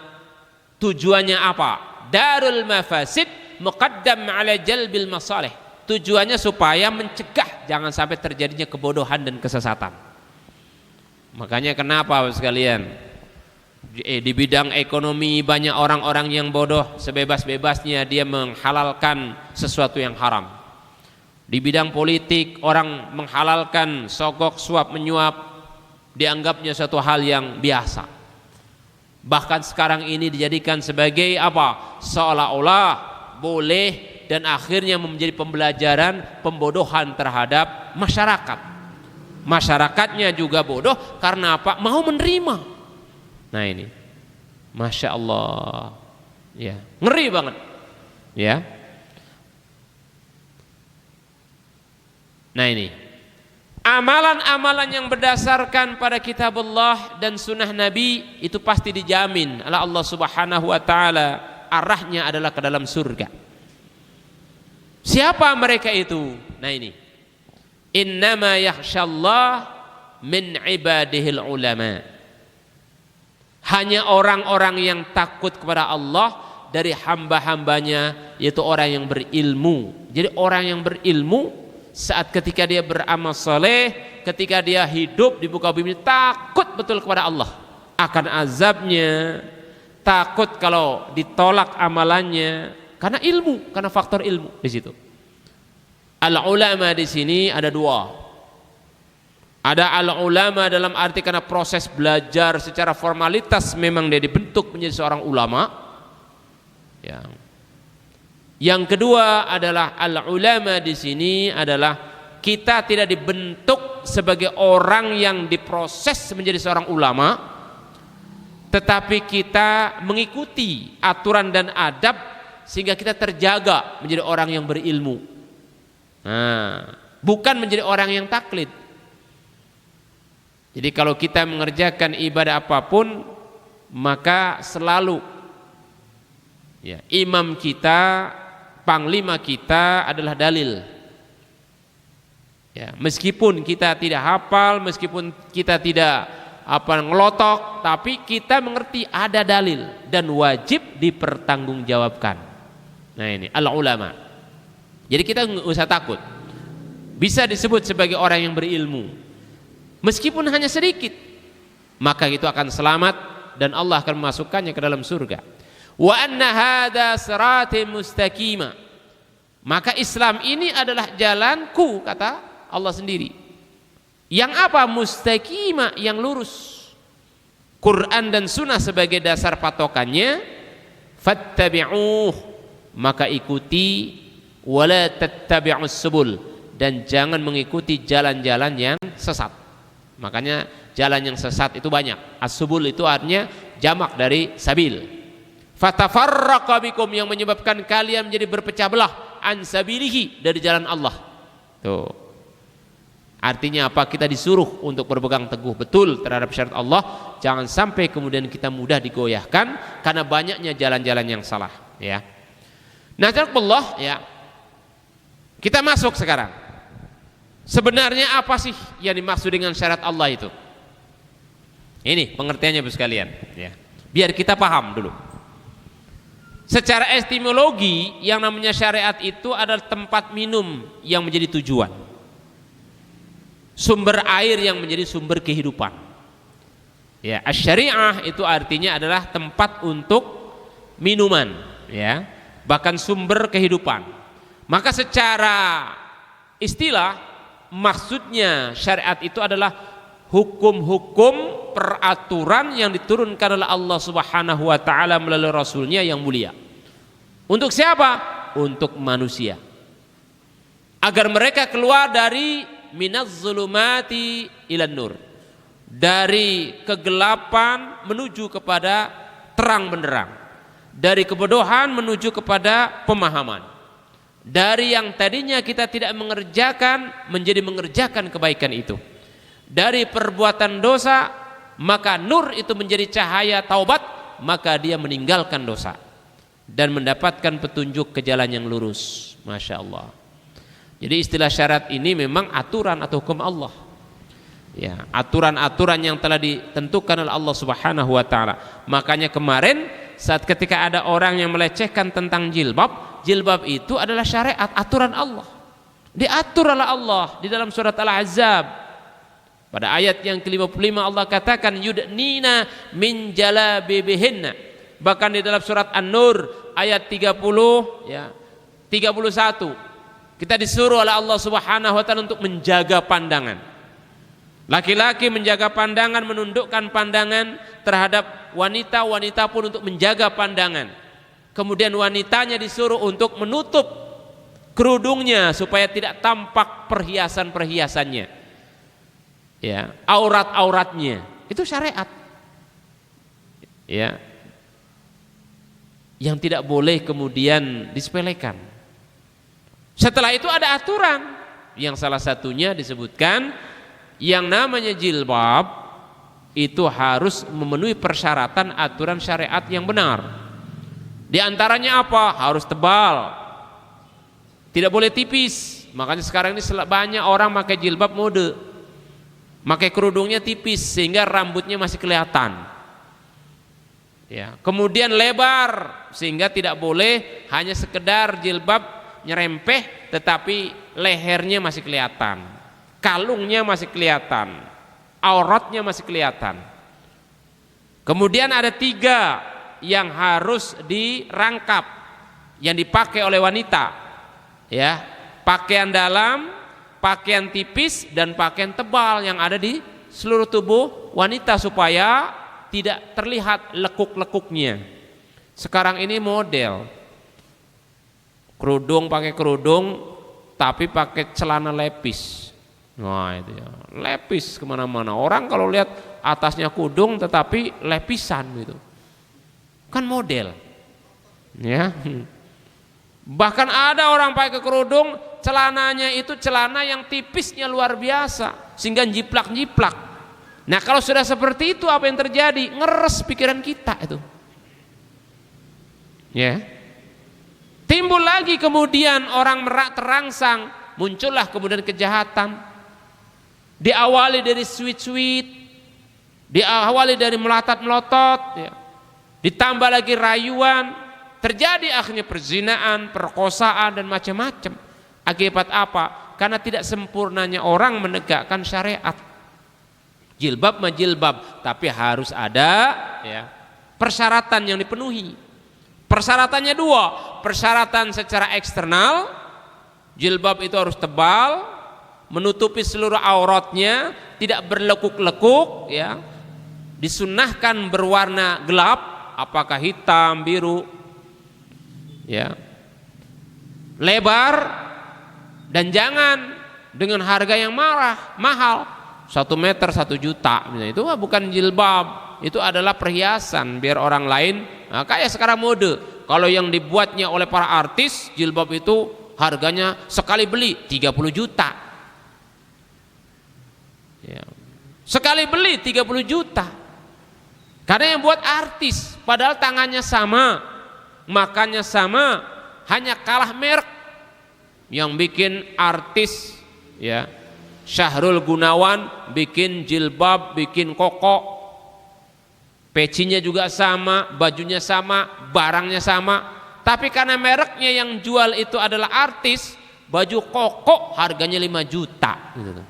tujuannya apa? Darul mafasid muqaddam ala jalbil masalih. Tujuannya supaya mencegah jangan sampai terjadinya kebodohan dan kesesatan. Makanya kenapa sekalian di bidang ekonomi banyak orang-orang yang bodoh, sebebas-bebasnya dia menghalalkan sesuatu yang haram. Di bidang politik orang menghalalkan sogok, suap, menyuap, dianggapnya suatu hal yang biasa. Bahkan sekarang ini dijadikan sebagai apa? Seolah-olah boleh, dan akhirnya menjadi pembelajaran pembodohan terhadap masyarakat. Masyarakatnya juga bodoh karena apa? Mau menerima. Nah ini, Masya Allah, ya, ngeri banget, ya. Nah ini, amalan-amalan yang berdasarkan pada kitab Allah dan sunnah Nabi itu pasti dijamin oleh Allah Subhanahu wa Ta'ala, arahnya adalah ke dalam surga. Siapa mereka itu? Nah ini, innama yakhshallah min ibadihil ulama. Hanya orang-orang yang takut kepada Allah dari hamba-hambanya, yaitu orang yang berilmu. Jadi orang yang berilmu saat ketika dia beramal soleh, ketika dia hidup di muka bumi, takut betul kepada Allah akan azabnya, takut kalau ditolak amalannya. Karena ilmu, karena faktor ilmu di situ. Al-ulama di sini ada dua. Ada al-ulama dalam arti karena proses belajar secara formalitas memang dia dibentuk menjadi seorang ulama. Yang kedua adalah al-ulama di sini adalah kita tidak dibentuk sebagai orang yang diproses menjadi seorang ulama, tetapi kita mengikuti aturan dan adab sehingga kita terjaga menjadi orang yang berilmu. Nah, bukan menjadi orang yang taklid. Jadi kalau kita mengerjakan ibadah apapun, maka selalu ya, imam kita, panglima kita adalah dalil. Ya, meskipun kita tidak hafal, meskipun kita tidak ngelotok, tapi kita mengerti ada dalil dan wajib dipertanggungjawabkan. Nah ini al-ulama. Jadi kita nggak usah takut, bisa disebut sebagai orang yang berilmu meskipun hanya sedikit, maka itu akan selamat dan Allah akan memasukkannya ke dalam surga. Wa anna hadza sirati mustaqima, maka Islam ini adalah jalanku, kata Allah sendiri. Yang apa? Mustaqima, yang lurus. Quran dan sunnah sebagai dasar patokannya. Fattabi'uh, maka ikuti, wala tattabi'us subul, dan jangan mengikuti jalan-jalan yang sesat. Makanya jalan yang sesat itu banyak. As-subul itu artinya jamak dari sabil. Fatafarraqa bikum, yang menyebabkan kalian menjadi berpecah belah, an sabilihi, dari jalan Allah. Tuh. Artinya apa? Kita disuruh untuk berpegang teguh betul terhadap syariat Allah. Jangan sampai kemudian kita mudah digoyahkan karena banyaknya jalan-jalan yang salah, ya. Nazarukullah, ya. Kita masuk sekarang. Sebenarnya apa sih yang dimaksud dengan syariat Allah itu? Ini pengertiannya Bapak sekalian, ya. Biar kita paham dulu. Secara etimologi, yang namanya syariat itu adalah tempat minum yang menjadi tujuan. Sumber air yang menjadi sumber kehidupan. Ya, asy-syariah itu artinya adalah tempat untuk minuman, ya. Bahkan sumber kehidupan. Maka secara istilah maksudnya syariat itu adalah hukum-hukum peraturan yang diturunkan oleh Allah Subhanahu wa Ta'ala melalui Rasulnya yang mulia. Untuk siapa? Untuk manusia, agar mereka keluar dari minaz zulumati ilan nur, dari kegelapan menuju kepada terang benderang, dari kebodohan menuju kepada pemahaman. Dari yang tadinya kita tidak mengerjakan menjadi mengerjakan kebaikan itu. Dari perbuatan dosa maka nur itu menjadi cahaya taubat, maka dia meninggalkan dosa dan mendapatkan petunjuk ke jalan yang lurus. Masya Allah. Jadi istilah syarat ini memang aturan atau hukum Allah. Ya, aturan-aturan yang telah ditentukan oleh Allah Subhanahu wa taala. Makanya kemarin saat ketika ada orang yang melecehkan tentang jilbab, jilbab itu adalah syariat, aturan Allah. Diatur oleh Allah di dalam surat Al-Ahzab. Pada ayat yang ke-55 Allah katakan yudnina min jalabibihinna. Bahkan di dalam surat An-Nur ayat 30 ya, 31 kita disuruh oleh Allah Subhanahu wa taala untuk menjaga pandangan. Laki-laki menjaga pandangan, menundukkan pandangan terhadap wanita, wanita pun untuk menjaga pandangan. Kemudian wanitanya disuruh untuk menutup kerudungnya supaya tidak tampak perhiasan-perhiasannya, ya, aurat-auratnya. Itu syariat, ya, yang tidak boleh kemudian disepelekan. Setelah itu ada aturan yang salah satunya disebutkan yang namanya jilbab itu harus memenuhi persyaratan aturan syariat yang benar. Di antaranya apa? Harus tebal, tidak boleh tipis. Makanya sekarang ini banyak orang pakai jilbab mode, pakai kerudungnya tipis sehingga rambutnya masih kelihatan. Ya. Kemudian lebar sehingga tidak boleh hanya sekedar jilbab nyerempeh tetapi lehernya masih kelihatan, kalungnya masih kelihatan, auratnya masih kelihatan. Kemudian ada 3 yang harus dirangkap yang dipakai oleh wanita, ya, pakaian dalam, pakaian tipis, dan pakaian tebal yang ada di seluruh tubuh wanita supaya tidak terlihat lekuk-lekuknya. Sekarang ini model kerudung, pakai kerudung tapi pakai celana lepis. Nah itu ya, lepis kemana-mana. Orang kalau lihat atasnya kudung tetapi lepisan gitu, kan model, ya. Bahkan ada orang pakai kerudung, celananya itu celana yang tipisnya luar biasa sehingga jiplak-jiplak. Nah kalau sudah seperti itu apa yang terjadi? Ngeres pikiran kita itu, ya. Timbul lagi kemudian orang terangsang, muncullah kemudian kejahatan. Diawali dari sweet-sweet, diawali dari melotot-melotot, ya. Ditambah lagi rayuan, terjadi akhirnya perzinaan, perkosaan dan macam-macam. Akibat apa? Karena tidak sempurnanya orang menegakkan syariat. Jilbab mah jilbab, tapi harus ada, ya, persyaratan yang dipenuhi. Persyaratannya 2, persyaratan secara eksternal, jilbab itu harus tebal, menutupi seluruh auratnya, tidak berlekuk-lekuk, ya. Disunnahkan berwarna gelap, apakah hitam, biru, ya. Lebar, dan jangan dengan harga yang mahal, 1 meter 1 juta, itu bukan jilbab, itu adalah perhiasan biar orang lain. Nah, kayak sekarang mode, kalau yang dibuatnya oleh para artis, jilbab itu harganya sekali beli 30 juta, ya. Sekali beli 30 juta, karena yang buat artis, padahal tangannya sama, makannya sama, hanya kalah merek. Yang bikin artis, ya, Syahrul Gunawan bikin jilbab, bikin koko, pecinya juga sama, bajunya sama, barangnya sama, tapi karena mereknya yang jual itu adalah artis, baju koko harganya 5 juta gitu.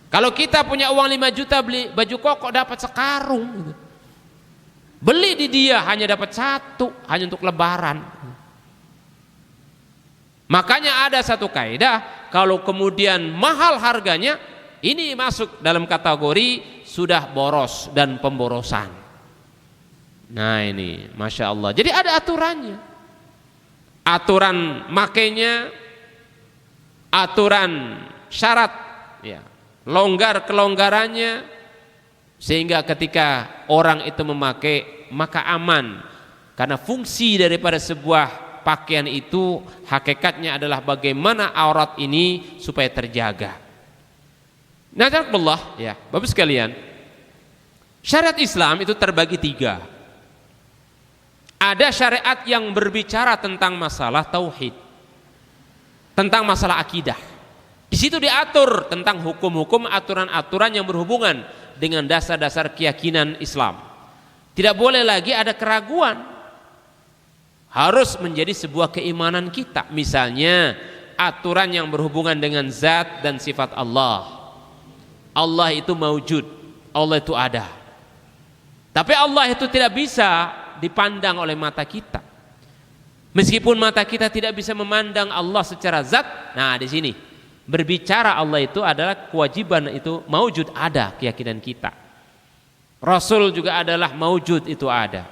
Kalau kita punya uang 5 juta beli baju koko dapat sekarung gitu. Beli di dia hanya dapat 1, hanya untuk lebaran. Makanya ada satu kaidah, kalau kemudian mahal harganya, ini masuk dalam kategori sudah boros dan pemborosan. Nah ini Masya Allah. Jadi ada aturannya, aturan makainya, aturan syarat, ya, longgar kelonggarannya, sehingga ketika orang itu memakai maka aman. Karena fungsi daripada sebuah pakaian itu hakikatnya adalah bagaimana aurat ini supaya terjaga. Nah, ya, Bapak sekalian, syariat Islam itu terbagi 3. Ada syariat yang berbicara tentang masalah tauhid, tentang masalah akidah. Di situ diatur tentang hukum-hukum, aturan-aturan yang berhubungan dengan dasar-dasar keyakinan Islam. Tidak boleh lagi ada keraguan. Harus menjadi sebuah keimanan kita. Misalnya aturan yang berhubungan dengan zat dan sifat Allah. Allah itu maujud, Allah itu ada. Tapi Allah itu tidak bisa dipandang oleh mata kita. Meskipun mata kita tidak bisa memandang Allah secara zat, nah di sini berbicara Allah itu adalah kewajiban, itu maujud, ada keyakinan kita. Rasul juga adalah maujud, itu ada.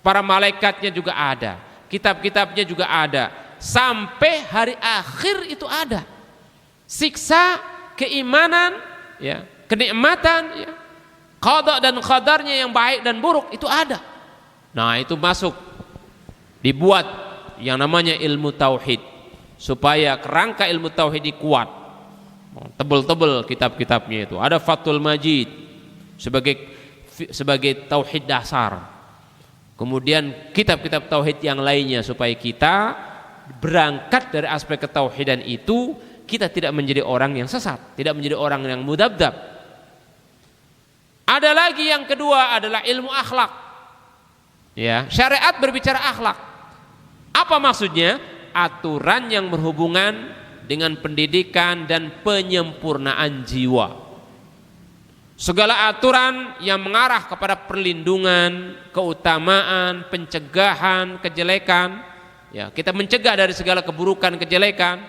Para malaikatnya juga ada, kitab-kitabnya juga ada, sampai hari akhir itu ada. Siksa, keimanan, ya, kenikmatan, ya, qada dan qadarnya yang baik dan buruk itu ada. Nah, itu masuk, dibuat yang namanya ilmu tauhid supaya kerangka ilmu tauhid kuat. Tebel-tebel kitab-kitabnya itu. Ada Fathul Majid sebagai tauhid dasar. Kemudian kitab-kitab tauhid yang lainnya supaya kita berangkat dari aspek ketauhidan itu kita tidak menjadi orang yang sesat, tidak menjadi orang yang mudabdab. Ada lagi yang kedua adalah ilmu akhlak. Ya, syariat berbicara akhlak. Apa maksudnya? Aturan yang berhubungan dengan pendidikan dan penyempurnaan jiwa. Segala aturan yang mengarah kepada perlindungan, keutamaan, pencegahan kejelekan. Ya, kita mencegah dari segala keburukan, kejelekan.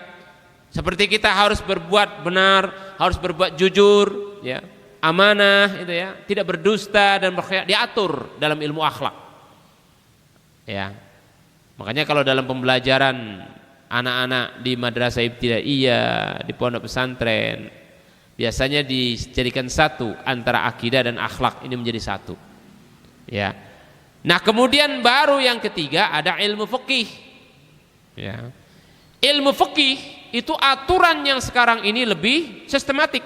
Seperti kita harus berbuat benar, harus berbuat jujur, ya, amanah, itu ya, tidak berdusta dan berkhianat, diatur dalam ilmu akhlak. Ya, makanya kalau dalam pembelajaran anak-anak di madrasah ibtidaiyah, di pondok pesantren, biasanya dijadikan satu antara akidah dan akhlak, ini menjadi satu. Ya. Nah, kemudian baru yang ketiga ada ilmu fikih. Ya. Ilmu fikih itu aturan yang sekarang ini lebih sistematik.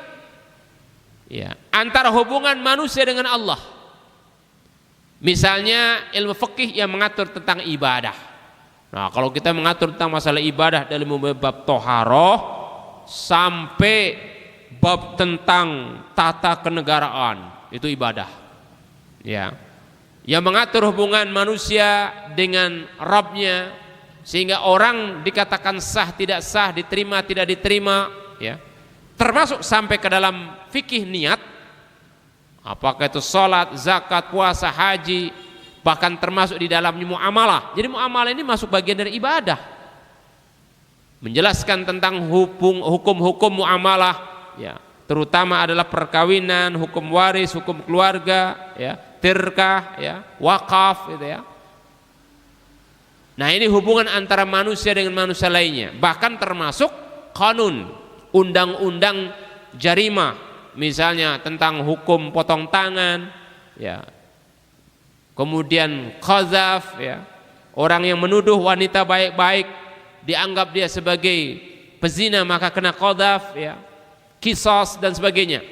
Ya, antara hubungan manusia dengan Allah. Misalnya ilmu fikih yang mengatur tentang ibadah. Nah, kalau kita mengatur tentang masalah ibadah dari bab toharoh sampai bab tentang tata kenegaraan, itu ibadah. Ya, yang mengatur hubungan manusia dengan Rabbnya, sehingga orang dikatakan sah tidak sah, diterima tidak diterima, ya. Termasuk sampai ke dalam fikih niat, apakah itu sholat, zakat, puasa, haji, bahkan termasuk di dalamnya muamalah. Jadi muamalah ini masuk bagian dari ibadah. Menjelaskan tentang hukum-hukum muamalah, ya, terutama adalah perkawinan, hukum waris, hukum keluarga, ya, tirkah, ya, wakaf, gitu ya. Nah, ini hubungan antara manusia dengan manusia lainnya. Bahkan termasuk kanun, undang-undang jarimah, misalnya tentang hukum potong tangan, ya. Kemudian qazaf, ya. Orang yang menuduh wanita baik-baik dianggap dia sebagai pezina maka kena qazaf, ya. Qisas dan sebagainya.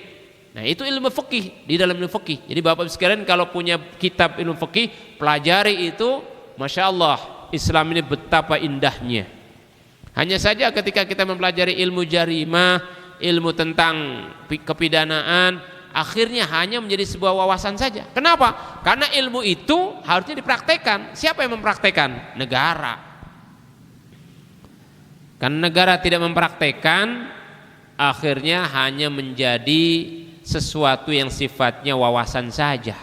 Nah, itu ilmu fikih, di dalam ilmu fikih. Jadi Bapak sekalian kalau punya kitab ilmu fikih, pelajari itu, Masya Allah, Islam ini betapa indahnya. Hanya saja ketika kita mempelajari ilmu jarimah, ilmu tentang kepidanaan, akhirnya hanya menjadi sebuah wawasan saja. Kenapa? Karena ilmu itu harusnya dipraktekkan. Siapa yang mempraktekkan? Negara. Karena negara tidak mempraktekkan, akhirnya hanya menjadi sesuatu yang sifatnya wawasan saja.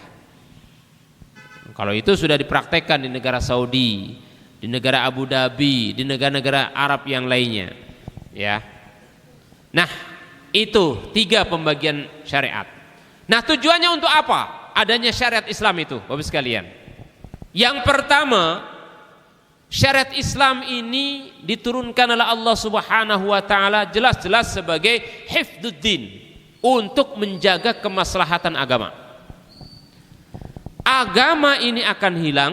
Kalau itu sudah dipraktekkan di negara Saudi, di negara Abu Dhabi, di negara-negara Arab yang lainnya, ya. Nah, itu 3 pembagian syariat. Nah, tujuannya untuk apa? Adanya syariat Islam itu, Bapak sekalian. Yang pertama, syariat Islam ini diturunkan oleh Allah Subhanahu wa taala jelas-jelas sebagai hifdzuddin, untuk menjaga kemaslahatan agama. Agama ini akan hilang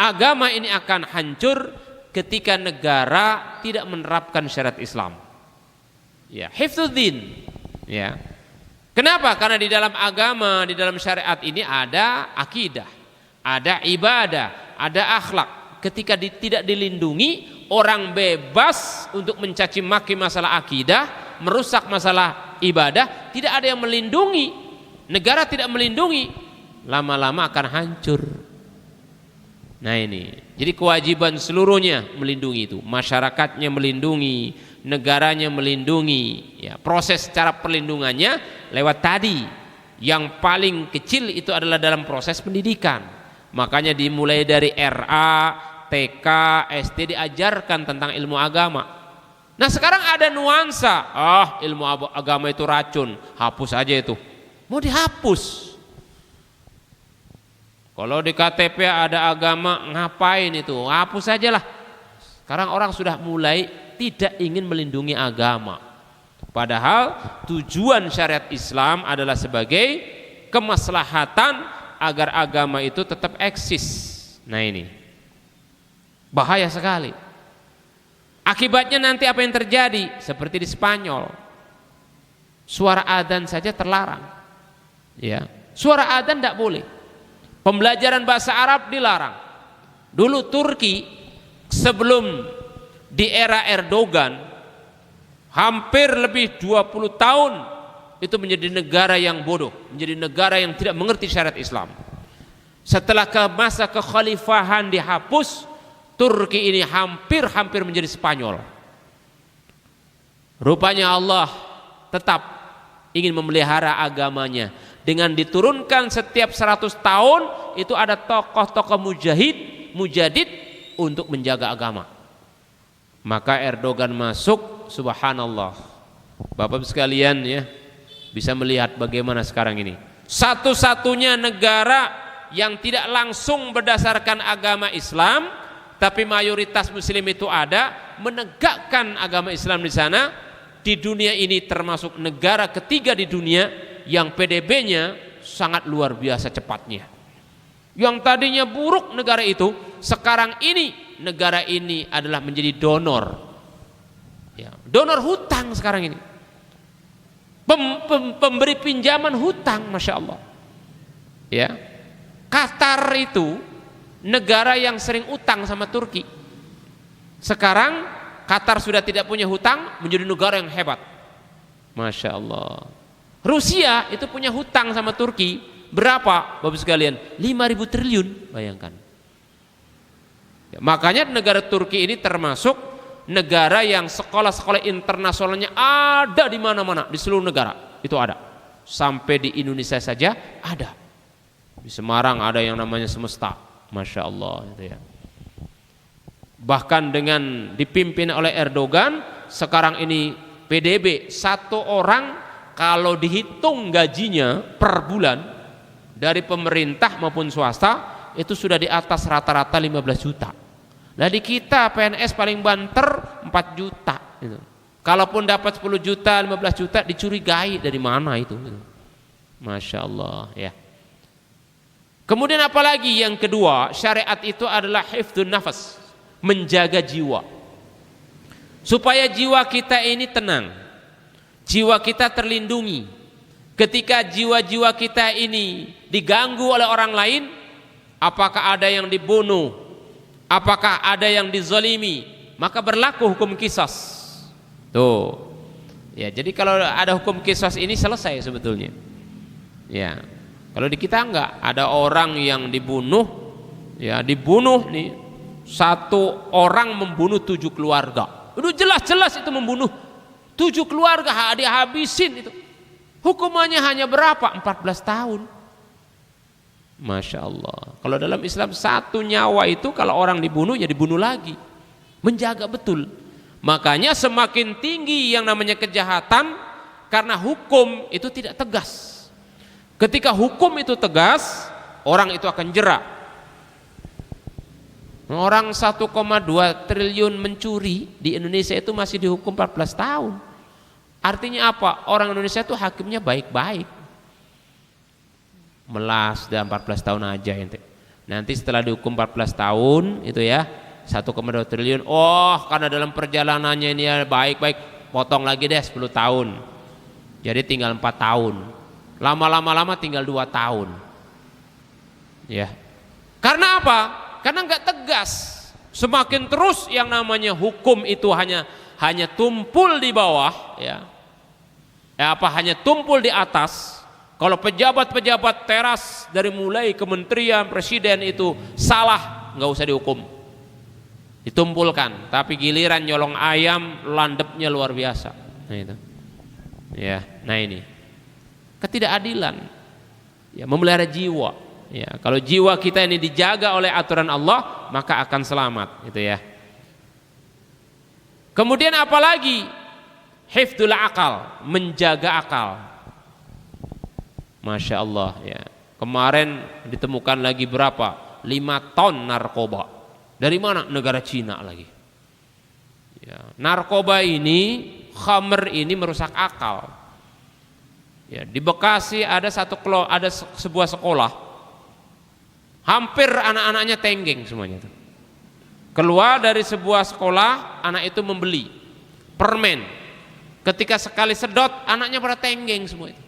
Agama ini akan hancur ketika negara tidak menerapkan syariat Islam. Ya, hifdzuddin. Ya. Kenapa? Karena di dalam agama, di dalam syariat ini ada akidah, ada ibadah, ada akhlak. Ketika tidak dilindungi, orang bebas untuk mencaci maki masalah akidah, merusak masalah ibadah, tidak ada yang melindungi. Negara tidak melindungi, lama-lama akan hancur. Nah ini, jadi kewajiban seluruhnya melindungi itu, masyarakatnya melindungi, negaranya melindungi. Ya, proses cara perlindungannya lewat tadi. Yang paling kecil itu adalah dalam proses pendidikan. Makanya dimulai dari RA, TK, SD diajarkan tentang ilmu agama. Nah sekarang ada nuansa, ilmu agama itu racun, hapus aja itu. Mau dihapus. Kalau di KTP ada agama, ngapain itu? Hapus aja lah. Sekarang orang sudah mulai tidak ingin melindungi agama. Padahal tujuan syariat Islam adalah sebagai kemaslahatan agar agama itu tetap eksis. Nah ini bahaya sekali. Akibatnya nanti apa yang terjadi? Seperti di Spanyol, suara adzan saja terlarang. Ya, suara adzan tidak boleh. Pembelajaran bahasa Arab dilarang. Dulu Turki sebelum di era Erdogan hampir lebih 20 tahun itu menjadi negara yang bodoh, menjadi negara yang tidak mengerti syariat Islam. Setelah ke masa kekhalifahan dihapus, Turki ini hampir menjadi Spanyol. Rupanya Allah tetap ingin memelihara agamanya. Dengan diturunkan setiap 100 tahun itu ada tokoh-tokoh mujahid untuk menjaga agama. Maka Erdogan masuk, subhanallah. Bapak sekalian ya, bisa melihat bagaimana sekarang ini. Satu-satunya negara yang tidak langsung berdasarkan agama Islam, tapi mayoritas muslim itu ada, menegakkan agama Islam di sana. Di dunia ini termasuk negara ketiga di dunia yang PDB-nya sangat luar biasa cepatnya. Yang tadinya buruk negara itu, sekarang ini negara ini adalah menjadi donor. Ya, donor hutang sekarang ini. Pemberi pinjaman hutang, masya Allah. Ya, Qatar itu negara yang sering utang sama Turki. Sekarang Qatar sudah tidak punya hutang, menjadi negara yang hebat. Masya Allah. Rusia itu punya hutang sama Turki berapa Bapak sekalian? 5.000 triliun, bayangkan. Ya, makanya negara Turki ini termasuk negara yang sekolah-sekolah internasionalnya ada di mana-mana, di seluruh negara itu ada. Sampai di Indonesia saja ada. Di Semarang ada yang namanya Semesta, masya Allah itu ya. Bahkan dengan dipimpin oleh Erdogan, sekarang ini PDB satu orang kalau dihitung gajinya per bulan dari pemerintah maupun swasta itu sudah di atas rata-rata 15 juta. Nah di kita PNS paling banter 4 juta gitu. Kalaupun dapat 10 juta 15 juta dicurigai dari mana itu gitu. Masya Allah ya. Kemudian apalagi yang kedua, syariat itu adalah hifdzun nafas, menjaga jiwa supaya jiwa kita ini tenang, jiwa kita terlindungi. Ketika jiwa-jiwa kita ini diganggu oleh orang lain, apakah ada yang dibunuh, apakah ada yang dizalimi, maka berlaku hukum qisas. Tuh. Ya, jadi kalau ada hukum qisas ini selesai sebetulnya. Ya. Kalau di kita enggak, ada orang yang dibunuh, ya dibunuh nih, satu orang membunuh 7 keluarga. Udah jelas-jelas itu membunuh 7 keluarga, dihabisin itu. Hukumannya hanya berapa? 14 tahun. Masya Allah. Kalau dalam Islam satu nyawa itu kalau orang dibunuh ya dibunuh lagi. Menjaga betul. Makanya semakin tinggi yang namanya kejahatan karena hukum itu tidak tegas. Ketika hukum itu tegas, orang itu akan jerak. Orang 1,2 triliun mencuri di Indonesia itu masih dihukum 14 tahun. Artinya apa? Orang Indonesia itu hakimnya baik-baik. Melas dan 14 tahun aja ente. Nanti setelah dihukum 14 tahun itu ya 1,2 triliun. Oh, karena dalam perjalanannya ini ya baik-baik, potong lagi deh 10 tahun. Jadi tinggal 4 tahun. Lama-lama tinggal 2 tahun. Ya. Karena apa? Karena nggak tegas. Semakin terus yang namanya hukum itu hanya tumpul di bawah, ya. Hanya tumpul di atas. Kalau pejabat-pejabat teras dari mulai kementerian, presiden itu salah, nggak usah dihukum, ditumpulkan. Tapi giliran nyolong ayam, landepnya luar biasa. Nah itu, ya. Nah ini ketidakadilan, ya, memelihara jiwa. Ya, kalau jiwa kita ini dijaga oleh aturan Allah, maka akan selamat, gitu ya. Kemudian apalagi? Hifdzul akal, menjaga akal. Masya Allah, ya. Kemarin ditemukan lagi berapa? 5 ton narkoba. Dari mana? Negara Cina lagi. Ya, narkoba ini, khamr ini merusak akal. Ya, di Bekasi ada sebuah sekolah. Hampir anak-anaknya tenggeng semuanya. Keluar dari sebuah sekolah, anak itu membeli permen. Ketika sekali sedot, anaknya pada tenggeng semua itu.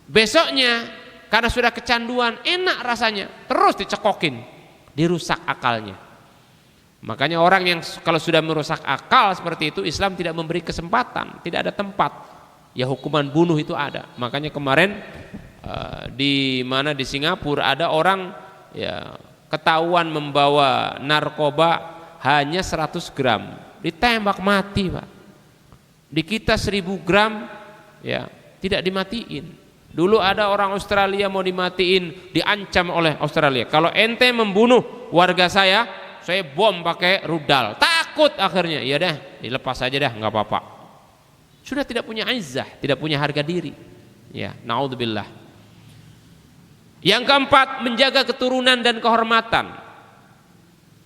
Besoknya karena sudah kecanduan, enak rasanya, terus dicekokin, dirusak akalnya. Makanya orang yang kalau sudah merusak akal seperti itu, Islam tidak memberi kesempatan, tidak ada tempat. Ya hukuman bunuh itu ada. Makanya kemarin di Singapura ada orang ya ketahuan membawa narkoba hanya 100 gram, ditembak mati, Pak. Di kita 1000 gram ya tidak dimatiin. Dulu ada orang Australia mau dimatiin, diancam oleh Australia. Kalau ente membunuh warga saya bom pakai rudal. Takut akhirnya. Ya dah, dilepas aja dah, nggak apa-apa. Sudah tidak punya izzah, tidak punya harga diri. Ya, naudzubillah. Yang keempat, menjaga keturunan dan kehormatan.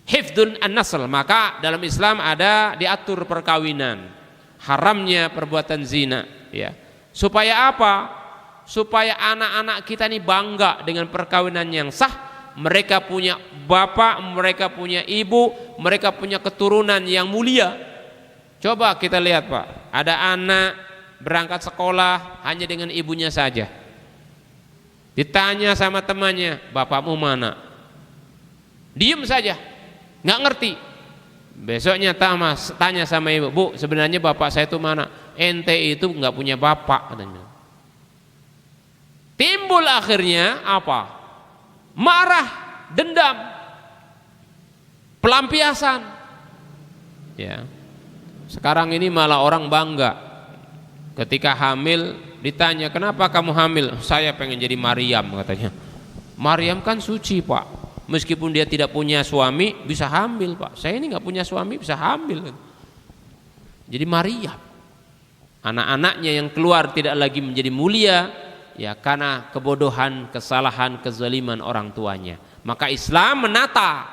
Hifdzun an-nasl, maka dalam Islam ada diatur perkawinan. Haramnya perbuatan zina, ya. Supaya apa? Supaya anak-anak kita ini bangga dengan perkawinan yang sah. Mereka punya bapak, mereka punya ibu, mereka punya keturunan yang mulia. Coba kita lihat, Pak, ada anak berangkat sekolah hanya dengan ibunya saja. Ditanya sama temannya, bapakmu mana? Diem saja, nggak ngerti. Besoknya tanya sama ibu, Bu, sebenarnya bapak saya itu mana? Ente itu nggak punya bapak, katanya. Timbul akhirnya apa? Marah, dendam, pelampiasan. Ya. Sekarang ini malah orang bangga ketika hamil, ditanya, kenapa kamu hamil? Saya pengen jadi Maryam, katanya. Maryam kan suci, Pak. Meskipun dia tidak punya suami bisa hamil, Pak. Saya ini nggak punya suami bisa hamil. Jadi Maryam. Anak-anaknya yang keluar tidak lagi menjadi mulia, ya karena kebodohan, kesalahan, kezaliman orang tuanya. Maka Islam menata,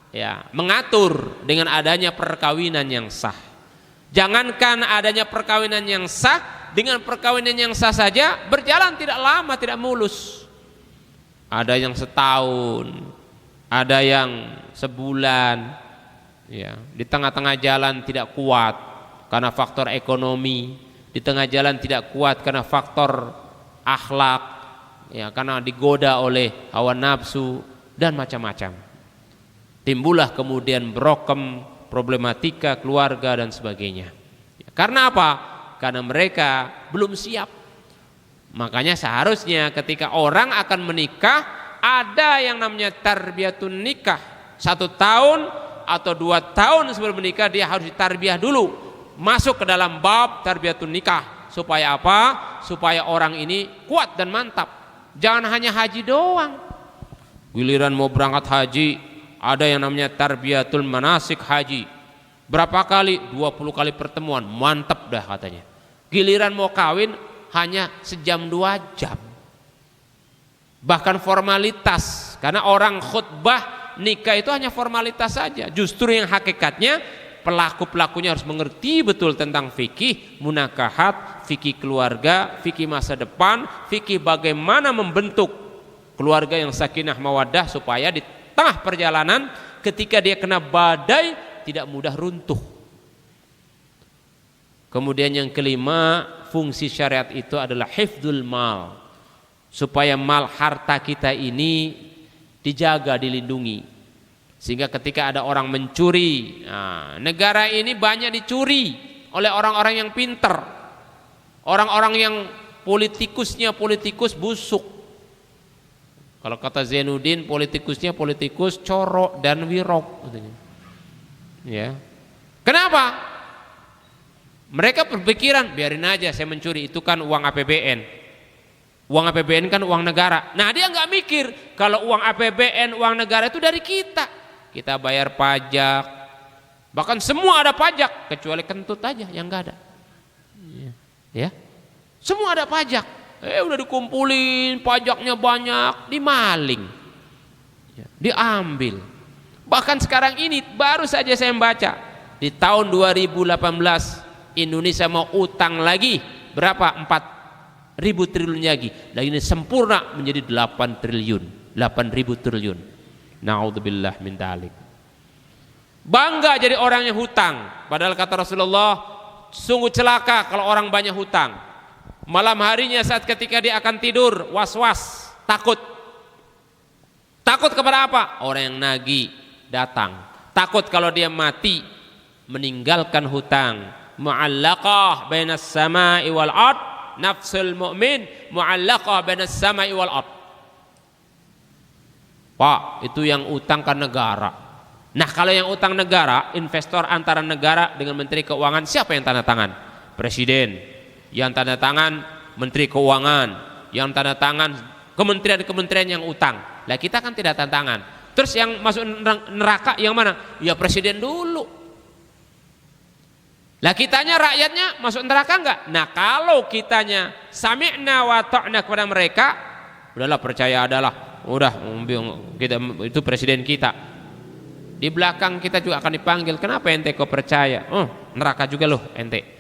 ya, mengatur dengan adanya perkawinan yang sah. Jangankan adanya perkawinan yang sah, dengan perkawinan yang sah saja berjalan tidak lama, tidak mulus. Ada yang setahun, ada yang sebulan, ya, di tengah-tengah jalan tidak kuat karena faktor ekonomi, di tengah jalan tidak kuat karena faktor akhlak, ya, karena digoda oleh hawa nafsu dan macam-macam. Timbullah kemudian brokem, problematika keluarga dan sebagainya. Karena apa? Karena mereka belum siap. Makanya seharusnya ketika orang akan menikah ada yang namanya tarbiyatun nikah. 1 tahun atau 2 tahun sebelum menikah dia harus ditarbiyah dulu, masuk ke dalam bab tarbiyatun nikah. Supaya apa? Supaya orang ini kuat dan mantap. Jangan hanya haji doang. Giliran mau berangkat haji, ada yang namanya tarbiyatul manasik haji. Berapa kali? 20 kali pertemuan, mantap dah katanya. Giliran mau kawin hanya sejam 2 jam. Bahkan formalitas, karena orang khutbah nikah itu hanya formalitas saja. Justru yang hakikatnya pelaku-pelakunya harus mengerti betul tentang fikih munakahat, fikih keluarga, fikih masa depan, fikih bagaimana membentuk keluarga yang sakinah mawaddah, supaya di tengah perjalanan ketika dia kena badai tidak mudah runtuh. Kemudian yang kelima, fungsi syariat itu adalah hifdzul mal, supaya mal harta kita ini dijaga, dilindungi. Sehingga ketika ada orang mencuri, negara ini banyak dicuri oleh orang-orang yang pinter, orang-orang yang politikus busuk. Kalau kata Zainuddin, politikusnya politikus corok dan wirok. Ya. Kenapa? Mereka berpikiran, biarin aja saya mencuri, itu kan uang APBN. Uang APBN kan uang negara. Nah, dia nggak mikir kalau uang APBN, uang negara itu dari kita. Kita bayar pajak, bahkan semua ada pajak kecuali kentut aja yang nggak ada. Ya, semua ada pajak. Udah dikumpulin, pajaknya banyak, dimaling, diambil. Bahkan sekarang ini baru saja saya membaca, di tahun 2018 Indonesia mau utang lagi berapa? 4.000 triliun lagi. Dan ini sempurna menjadi 8 triliun, 8.000 triliun. Na'udzubillah min dzalik. Bangga jadi orang yang hutang, padahal kata Rasulullah, sungguh celaka kalau orang banyak hutang. Malam harinya saat ketika dia akan tidur, was-was, takut. Takut kepada apa? Orang yang nagih datang. Takut kalau dia mati meninggalkan hutang. Mu'allaqah bainas sama'i wal ard, nafsul mu'min mu'allaqah bainas sama'i wal ard. Pak, itu yang utang ke negara. Nah, kalau yang utang negara, investor antara negara dengan Menteri Keuangan, siapa yang tanda tangan? Presiden. Yang tanda tangan Menteri Keuangan. Yang tanda tangan kementerian-kementerian yang utang. Lah, kita kan tidak tanda tangan. Terus yang masuk neraka yang mana? Ya presiden dulu. Lah, kitanya rakyatnya masuk neraka enggak? Nah, kalau kitanya sami'na wa ta'na kepada mereka, udahlah, percaya adalah. Udah, kita itu presiden kita. Di belakang kita juga akan dipanggil. Kenapa ente kok percaya? Neraka juga loh ente.